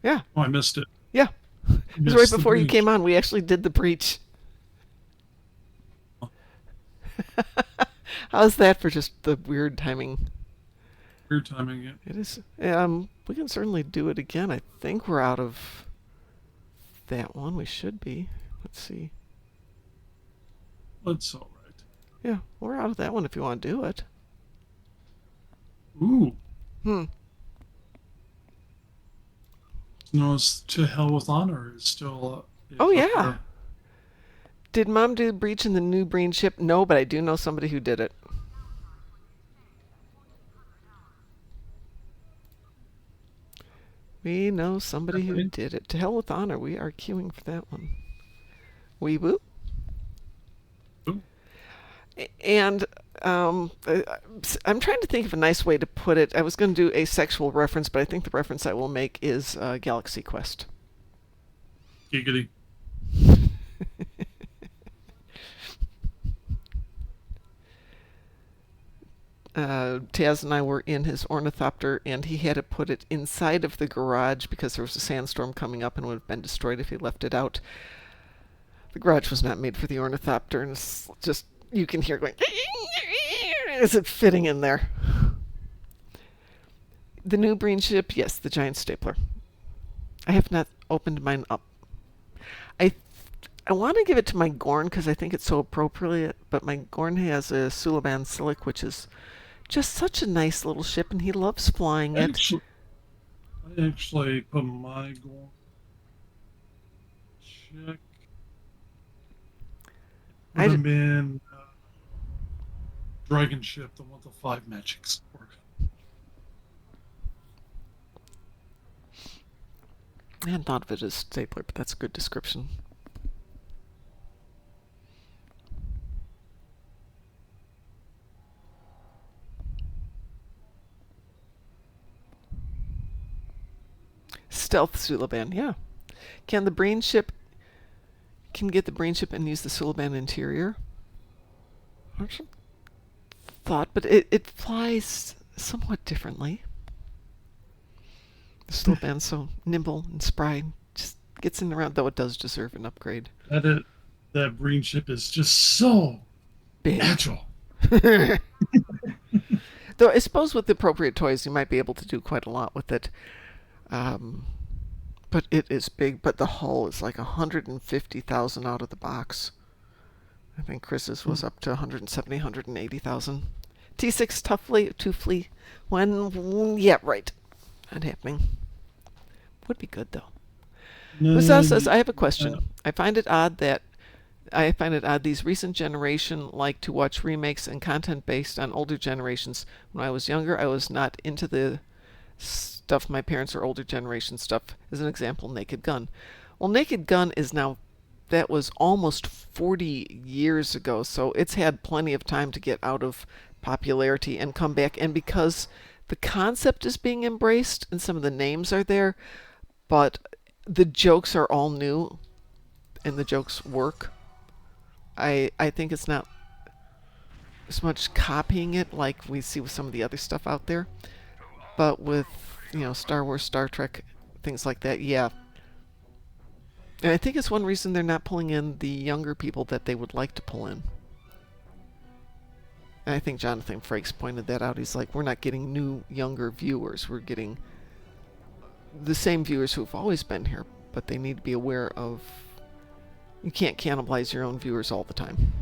Yeah, Oh, I missed it. yeah. I It was missed right the before you breach. came on. We actually did the Breach. How's that for just the weird timing? Weird timing. Yeah. It is. We can certainly do it again. I think we're out of that one. We should be. Let's see. That's all right. Yeah, we're out of that one if you want to do it. Ooh. Hmm. No, it's To Hell with Honor is still. Oh, is up yeah. there. Did Mom do Breach in the new Breen ship? No, but I do know somebody who did it. We know somebody who Okay. did it. To hell with honor. We are queuing for that one. Wee woo. Ooh. And I'm trying to think of a nice way to put it. I was going to do a sexual reference, but I think the reference I will make is Galaxy Quest. Giggity. Taz and I were in his ornithopter, and he had to put it inside of the garage because there was a sandstorm coming up and would have been destroyed if he left it out. The garage was not made for the ornithopter, and it's just, you can hear going, is it fitting in there? The new Breen ship, yes, the giant stapler. I have not opened mine up. I want to give it to my Gorn because I think it's so appropriate, but my Gorn has a Sulaban Silic, which is just such a nice little ship, and he loves flying it. I actually put my goal. Check. I Put him in Dragon Ship, the one with the 5 magics. I hadn't thought of it as stapler, but that's a good description. Stealth Sulaban, yeah. Can the Breen ship can get the Breen ship and use the Sulaban interior? Actually, thought, but it flies somewhat differently. The Sulaban's so nimble and spry, just gets in around, though it does deserve an upgrade. That Breen Ship is just so Big. agile. Though I suppose with the appropriate toys, you might be able to do quite a lot with it. But it is big. But the hull is like 150,000 out of the box. I think Chris's was up to 170, 180,000. T6 Tuffley. Yeah, right. Not happening. Would be good though. Hussar says, I have a question. I find it odd these recent generation like to watch remakes and content based on older generations. When I was younger, I was not into the stuff my parents or older generation stuff. As an example, Naked Gun. Well, Naked Gun is now, that was almost 40 years ago, so it's had plenty of time to get out of popularity and come back. And because the concept is being embraced and some of the names are there, but the jokes are all new and the jokes work. I think it's not as much copying it like we see with some of the other stuff out there, but with, you know, Star Wars, Star Trek, things like that, yeah. And I think it's one reason they're not pulling in the younger people that they would like to pull in. And I think Jonathan Frakes pointed that out. He's like, we're not getting new, younger viewers. We're getting the same viewers who've always been here, but they need to be aware of you can't cannibalize your own viewers all the time.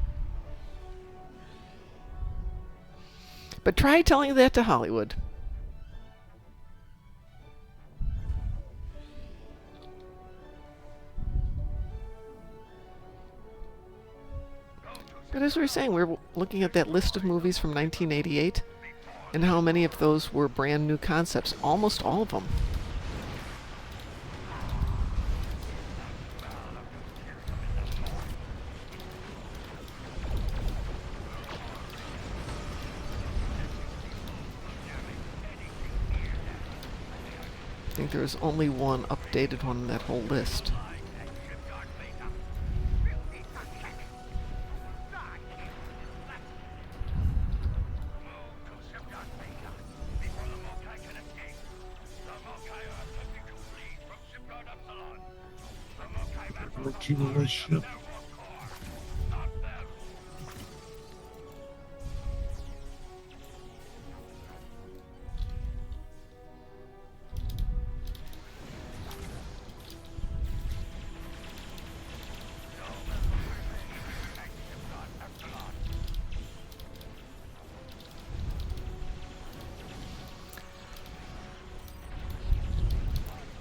But try telling that to Hollywood. But as we were saying, we're looking at that list of movies from 1988 and how many of those were brand new concepts. Almost all of them. I think there was only one updated one in that whole list. Regular ship.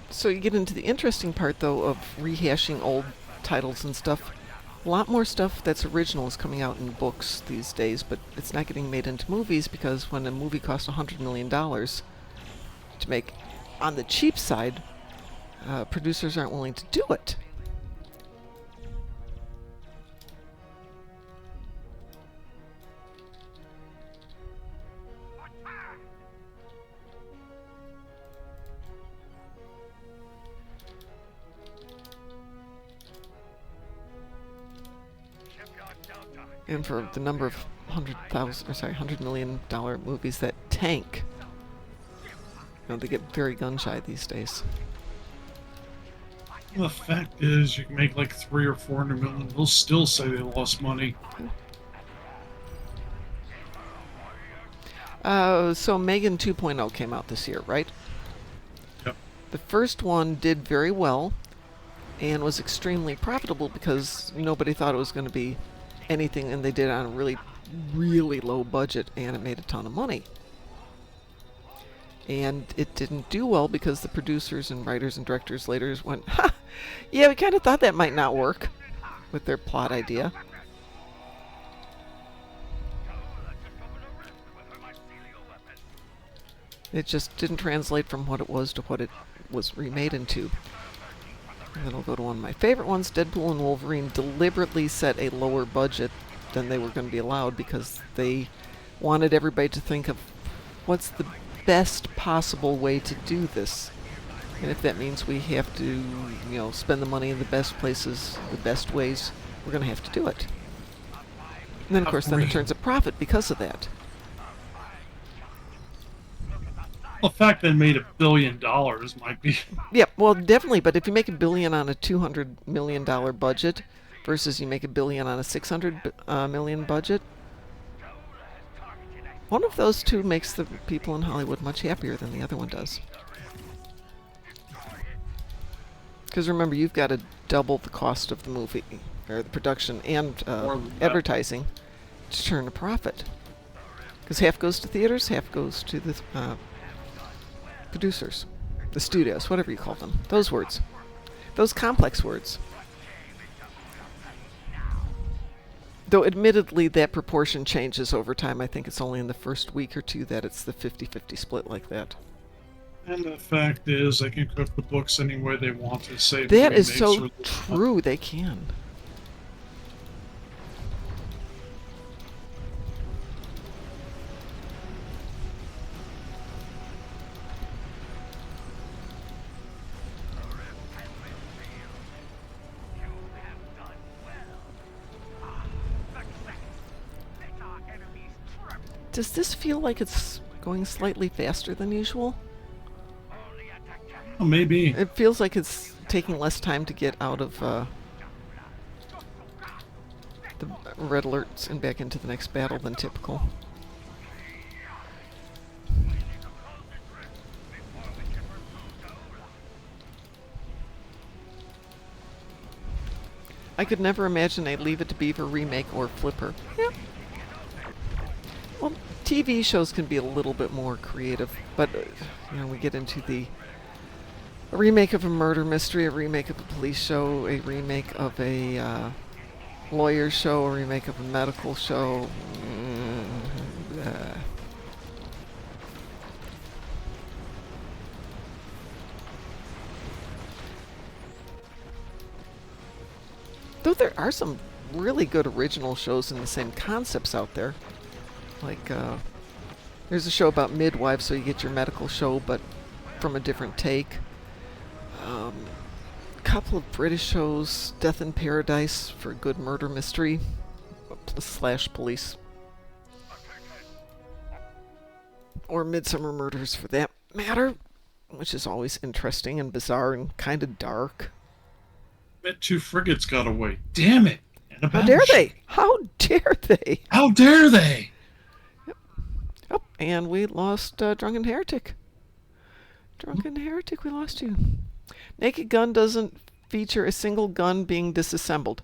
So you get into the interesting part, though, of rehashing old titles and stuff. A lot more stuff that's original is coming out in books these days, but it's not getting made into movies because when a movie costs $100 million to make on the cheap side, producers aren't willing to do it. And for the number of $100 million movies that tank, you know, they get very gun shy these days. The fact is, you can make like 300 or 400 million. They'll still say they lost money. So Megan 2.0 came out this year, right? Yep. The first one did very well and was extremely profitable because nobody thought it was going to be anything, and they did it on a really, really low budget, and it made a ton of money. And it didn't do well because the producers and writers and directors later went, ha! Yeah, we kind of thought that might not work with their plot idea. It just didn't translate from what it was to what it was remade into. And then I'll go to one of my favorite ones. Deadpool and Wolverine deliberately set a lower budget than they were going to be allowed because they wanted everybody to think of what's the best possible way to do this. And if that means we have to, you know, spend the money in the best places, the best ways, we're going to have to do it. And then, of course, then it turns a profit because of that. The fact that it made $1 billion might be. Yeah, well, definitely. But if you make $1 billion on a $200 million budget versus you make $1 billion on a $600 million budget, one of those two makes the people in Hollywood much happier than the other one does. Because remember, you've got to double the cost of the movie, or the production and advertising, to turn a profit. Because half goes to theaters, half goes to the producers, the studios, whatever you call them. Those words. Those complex words. Though admittedly that proportion changes over time. I think it's only in the first week or two that it's the 50-50 split like that. And the fact is, they can cook the books any way they want to save. That is so true. They can. Does this feel like it's going slightly faster than usual? Oh, maybe. It feels like it's taking less time to get out of the red alerts and back into the next battle than typical. I could never imagine a Leave It to Beaver remake or flipper. Yeah. Well, TV shows can be a little bit more creative, but we get into a remake of a murder mystery, a remake of a police show, a remake of a lawyer show, a remake of a medical show. Though there are some really good original shows in the same concepts out there. Like, there's a show about midwives, so you get your medical show, but from a different take. A couple of British shows, Death in Paradise for a good murder mystery / police. Or Midsummer Murders for that matter, which is always interesting and bizarre and kind of dark. Bet 2 frigates got away. Damn it! And a How dare battleship. they? How dare they? How dare they? Oh, and we lost Drunken Heretic. Drunken Heretic, we lost you. Naked Gun doesn't feature a single gun being disassembled.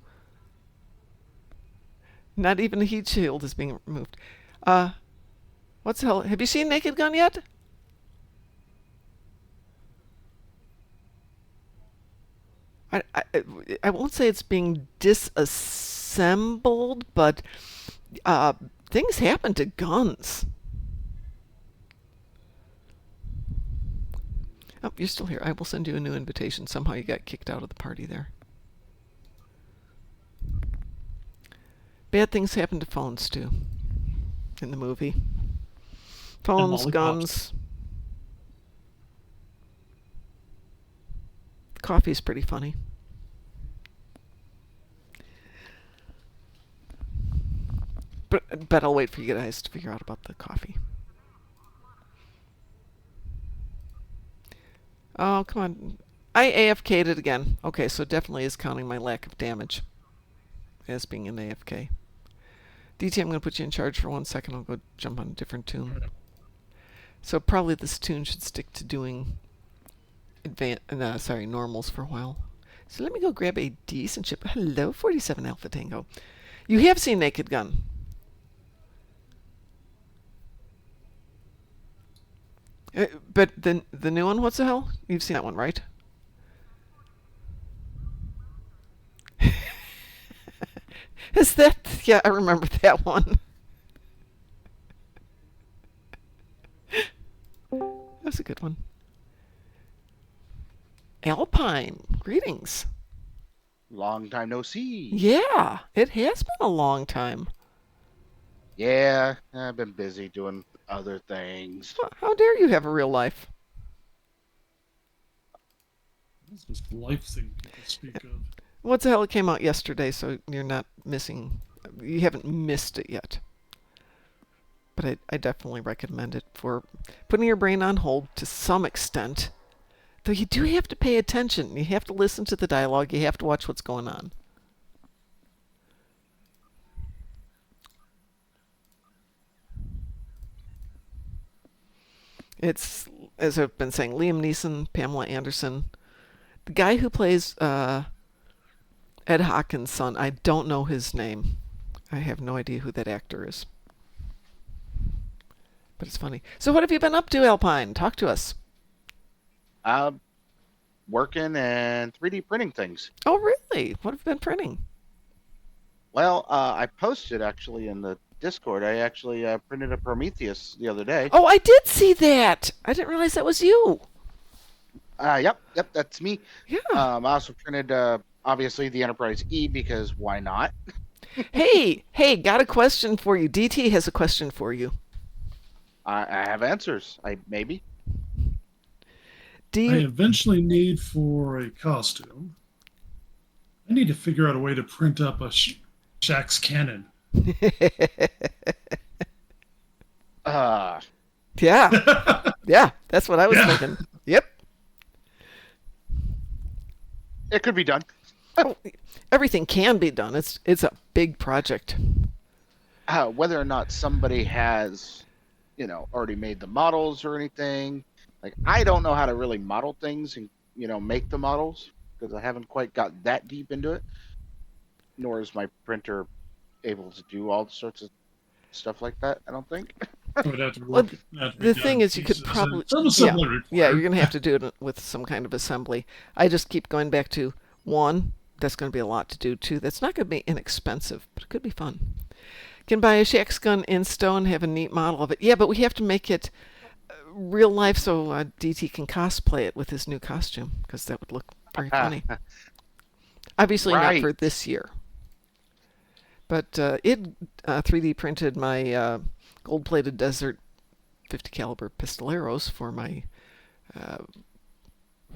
Not even a heat shield is being removed. What's the hell? Have you seen Naked Gun yet? I won't say it's being disassembled, but things happen to guns. Oh, you're still here. I will send you a new invitation. Somehow you got kicked out of the party there. Bad things happen to phones, too, in the movie. Phones, lollipops. guns. Coffee's pretty funny. But I'll wait for you guys to figure out about the coffee. Oh, come on. I AFK'd it again. Okay, so definitely is counting my lack of damage as being an AFK. DT, I'm going to put you in charge for 1 second. I'll go jump on a different tune. So probably this tune should stick to doing normals for a while. So let me go grab a decent ship. Hello, 47 Alpha Tango. You have seen Naked Gun. But the new one, what's the hell? You've seen that one, right? Is that... Yeah, I remember that one. That was a good one. Alpine, greetings. Long time no see. Yeah, it has been a long time. Yeah, I've been busy doing other things. How dare you have a real life? This is this life thing people speak of. What the hell? It came out yesterday, so you're not missing... You haven't missed it yet. But I definitely recommend it for putting your brain on hold to some extent. Though you do have to pay attention. You have to listen to the dialogue. You have to watch what's going on. It's, as I've been saying, Liam Neeson, Pamela Anderson. The guy who plays Ed Hawkins' son, I don't know his name. I have no idea who that actor is. But it's funny. So what have you been up to, Alpine? Talk to us. Working and 3D printing things. Oh, really? What have you been printing? Well, I posted actually in the Discord. I actually printed a Prometheus the other day. Oh, I did see that. I didn't realize that was you. Yep, that's me. Yeah. I also printed obviously the Enterprise E because why not? Hey, got a question for you. DT has a question for you. I have answers. Maybe. Do I you... eventually need for a costume. I need to figure out a way to print up a Shax's cannon. Yeah, yeah, that's what I was Yeah. thinking. Yep. It could be done. Oh, everything can be done. It's a big project. Whether or not somebody has, already made the models or anything. Like, I don't know how to really model things and, make the models because I haven't quite got that deep into it. Nor is my printer able to do all sorts of stuff like that, I don't think. It would have to Well, work. Have to be the done thing in is, you could pieces, probably and some yeah, assembly yeah, required. you're gonna have to do it with some kind of assembly. I just keep going back to one. That's going to be a lot to do. Two, that's not going to be inexpensive, but it could be fun. Can buy a Shax gun in stone, have a neat model of it. Yeah, but we have to make it real life so DT can cosplay it with his new costume because that would look very funny. Obviously not for Right. this year, but it 3D printed my gold-plated Desert 50 caliber pistoleros for my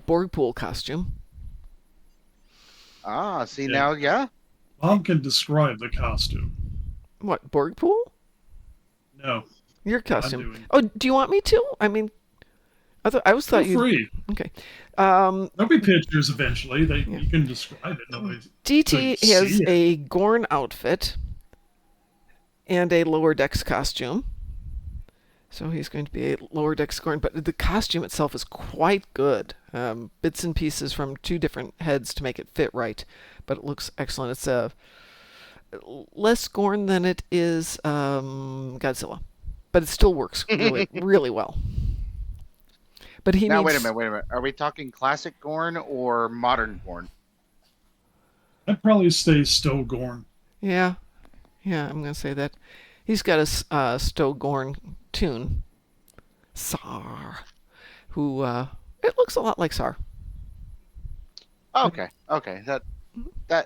Borg pool costume. See Yeah. now, yeah. Mom can describe the costume. What, Borg pool? No, Your I'm costume. doing. Oh, do you want me to? I mean, I always thought Feel you. free. Okay. There'll be pictures eventually. Yeah. You can describe it. Nobody's DT couldn't has see it. a Gorn outfit and a lower decks costume. So he's going to be a lower decks Gorn, but the costume itself is quite good. Bits and pieces from two different heads to make it fit right, but it looks excellent. It's less Gorn than it is Godzilla, but it still works really, really well. But he Now, needs. wait a minute. Are we talking classic Gorn or modern Gorn? I'd probably say Stogorn. Yeah, yeah, I'm gonna say that. He's got a Stogorn tune, Sar, who it looks a lot like Sar. Okay, that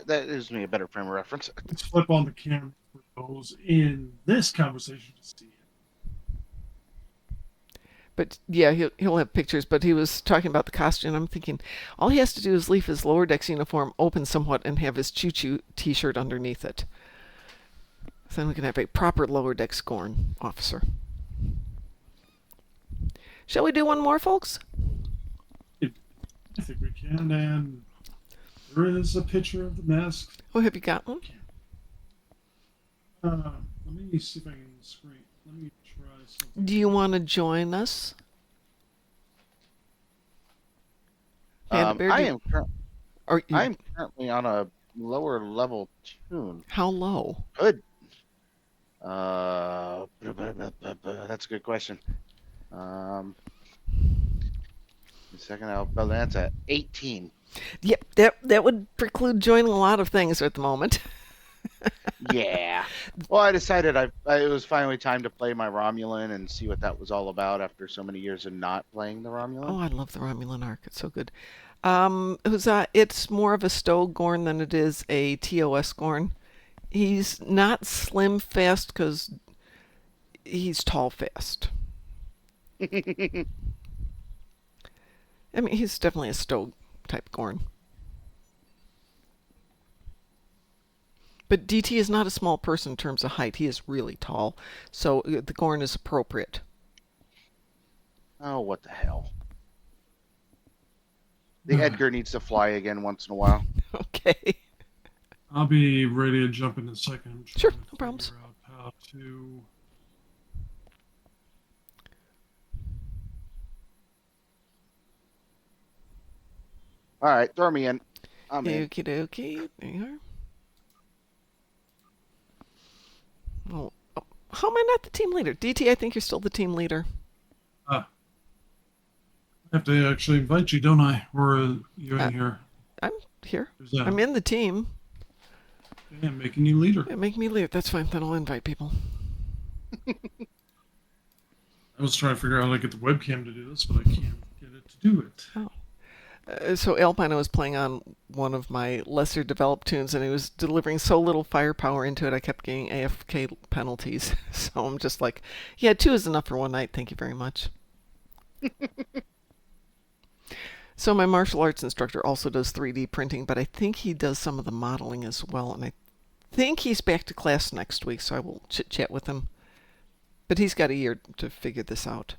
gives me a better frame of reference. Let's flip on the camera for those in this conversation to see it. But yeah, he'll have pictures. But he was talking about the costume. I'm thinking all he has to do is leave his lower decks uniform open somewhat and have his choo-choo T-shirt underneath it. So then we can have a proper lower decks Gorn officer. Shall we do one more, folks? I think we can, and there is a picture of the mask. Oh, have you got one? Let me see if I can screen. Let me try something. Do you want to join us? Handabear, I do- am cur- Or you- I'm currently on a lower level tune. how low? Good. That's a good question. A second, I'll balance at 18. Yep, that would preclude joining a lot of things at the moment. Yeah. Well, I decided it was finally time to play my Romulan and see what that was all about after so many years of not playing the Romulan. Oh, I love the Romulan arc. It's so good. It's more of a Stowe Gorn than it is a TOS Gorn. He's not slim fast because he's tall fast. I mean, he's definitely a Stowe type Gorn. But DT is not a small person in terms of height. He is really tall. So the Gorn is appropriate. Oh, what the hell. The Edgar needs to fly again once in a while. Okay. I'll be ready to jump in a second. I'm Sure, trying to no problems. figure out how to. All right, throw me in. I'm in. Okie dokie. There you are. Oh, how am I not the team leader? DT, I think you're still the team leader. I have to actually invite you, don't I? Or you in Uh, here? I'm here. There's that. I'm in the team. Yeah, making you leader. Yeah, make me leader. That's fine. Then I'll invite people. I was trying to figure out how to get the webcam to do this, but I can't get it to do it. So Alpino was playing on one of my lesser developed tunes, and he was delivering so little firepower into it, I kept getting AFK penalties. So I'm just like, yeah, 2 is enough for one night. Thank you very much. So my martial arts instructor also does 3D printing, but I think he does some of the modeling as well. And I think he's back to class next week, so I will chit-chat with him But he's got a year to figure this out.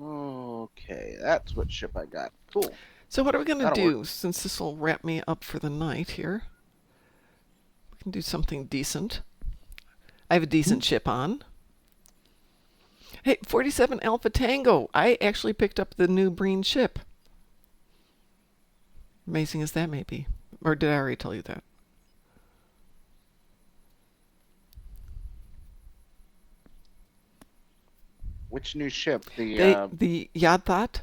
Okay, that's what ship I got. Cool. So what are we going to That'll do? Since this will wrap me up for the night here, we can do something decent. I have a decent ship on. Hey, 47 Alpha Tango. I actually picked up the new Breen ship. Amazing as that may be. Or did I already tell you that? Which new ship? The Yadthat.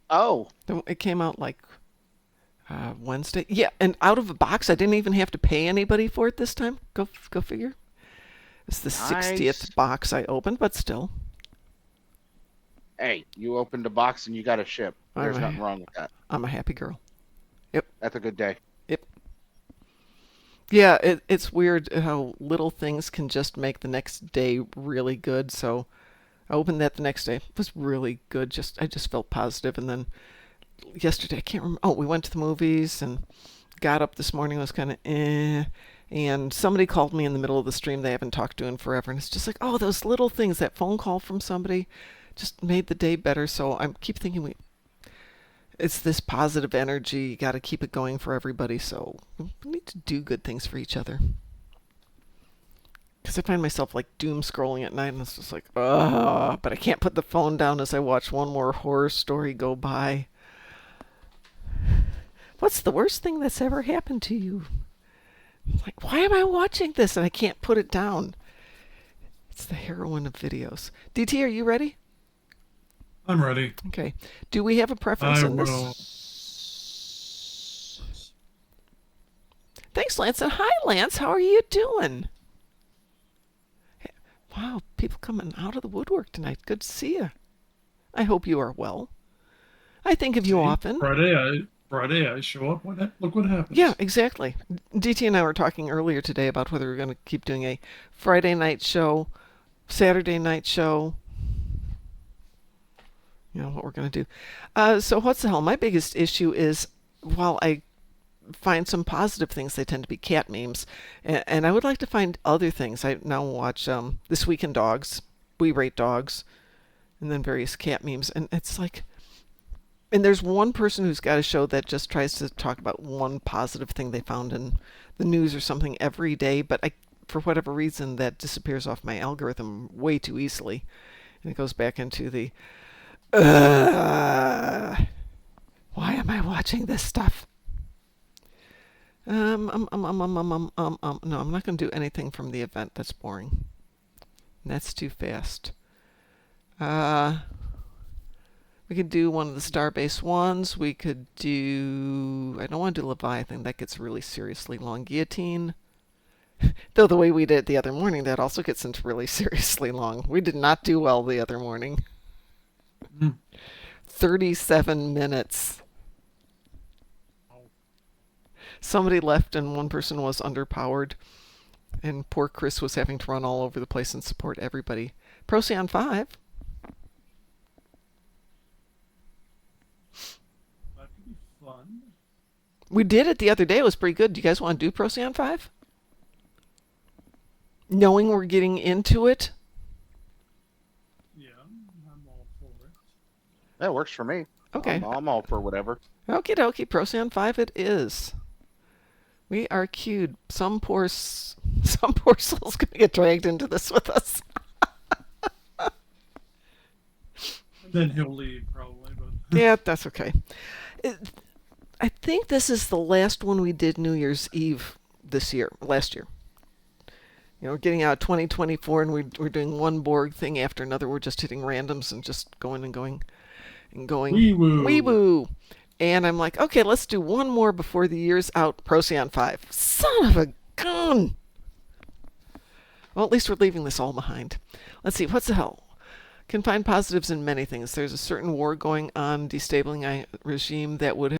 Oh, It came out like Wednesday. Yeah, and out of the box, I didn't even have to pay anybody for it this time. Go figure. It's the 60th box I opened, but still. hey, you opened a box and you got a ship. There's nothing wrong with that. I'm a happy girl. That's a good day. Yeah, it's weird how little things can just make the next day really good. So I opened that the next day. It was really good. I just felt positive. And then yesterday, I can't remember. Oh, we went to the movies and got up this morning. Was kind of And somebody called me in the middle of the stream they haven't talked to in forever. And it's just like, oh, those little things, that phone call from somebody just made the day better. So I keep thinking it's this positive energy. You got to keep it going for everybody. So we need to do good things for each other. Because I find myself like doom scrolling at night, and it's just like, ugh. But I can't put the phone down as I watch one more horror story go by. What's the worst thing that's ever happened to you? Like, why am I watching this? And I can't put it down. It's the heroine of videos. DT, are you ready? I'm ready. Okay. Do we have a preference I in will. this? Thanks, Lance. And hi, Lance. How are you doing? Hey, wow, people coming out of the woodwork tonight. Good to see you. I hope you are well. I think of you often. Friday I show up. Look what happens. Yeah, exactly. DT and I were talking earlier today about whether we're going to keep doing a Friday night show, Saturday night show. You know what we're going to do. So what's the hell? My biggest issue is, while I find some positive things, they tend to be cat memes, and I would like to find other things. I now watch This Week in Dogs, We Rate Dogs, and then various cat memes, and it's like, and there's one person who's got a show that just tries to talk about one positive thing they found in the news or something every day, but for whatever reason, that disappears off my algorithm way too easily, and it goes back into the why am I watching this stuff? No, I'm not going to do anything from the event. That's boring. That's too fast. We could do one of the Starbase ones. We could do... I don't want to do Leviathan. That gets really seriously long. Guillotine. Though the way we did it the other morning, that also gets into really seriously long. We did not do well the other morning. 37 minutes. Somebody left and one person was underpowered. And poor Chris was having to run all over the place and support everybody. Procyon 5. That could be fun. We did it the other day. It was pretty good. Do you guys want to do Procyon 5? Knowing we're getting into it? Yeah, I'm all for it. That works for me. Okay. I'm all for whatever. Okie dokie. Procyon 5 it is. We are queued. Some poor soul's going to get dragged into this with us. And then he'll leave probably, but Yeah, that's okay. I think this is the last one we did New Year's Eve last year. You know, we're getting out 2024 and we're doing one Borg thing after another. We're just hitting randoms and just going and going and going. Wee-woo. Wee-woo. And I'm like, okay, let's do one more before the year's out. Procyon 5. Son of a gun! Well, at least we're leaving this all behind. Let's see, what's the hell? Can find positives in many things. There's a certain war going on, destabilizing regime that would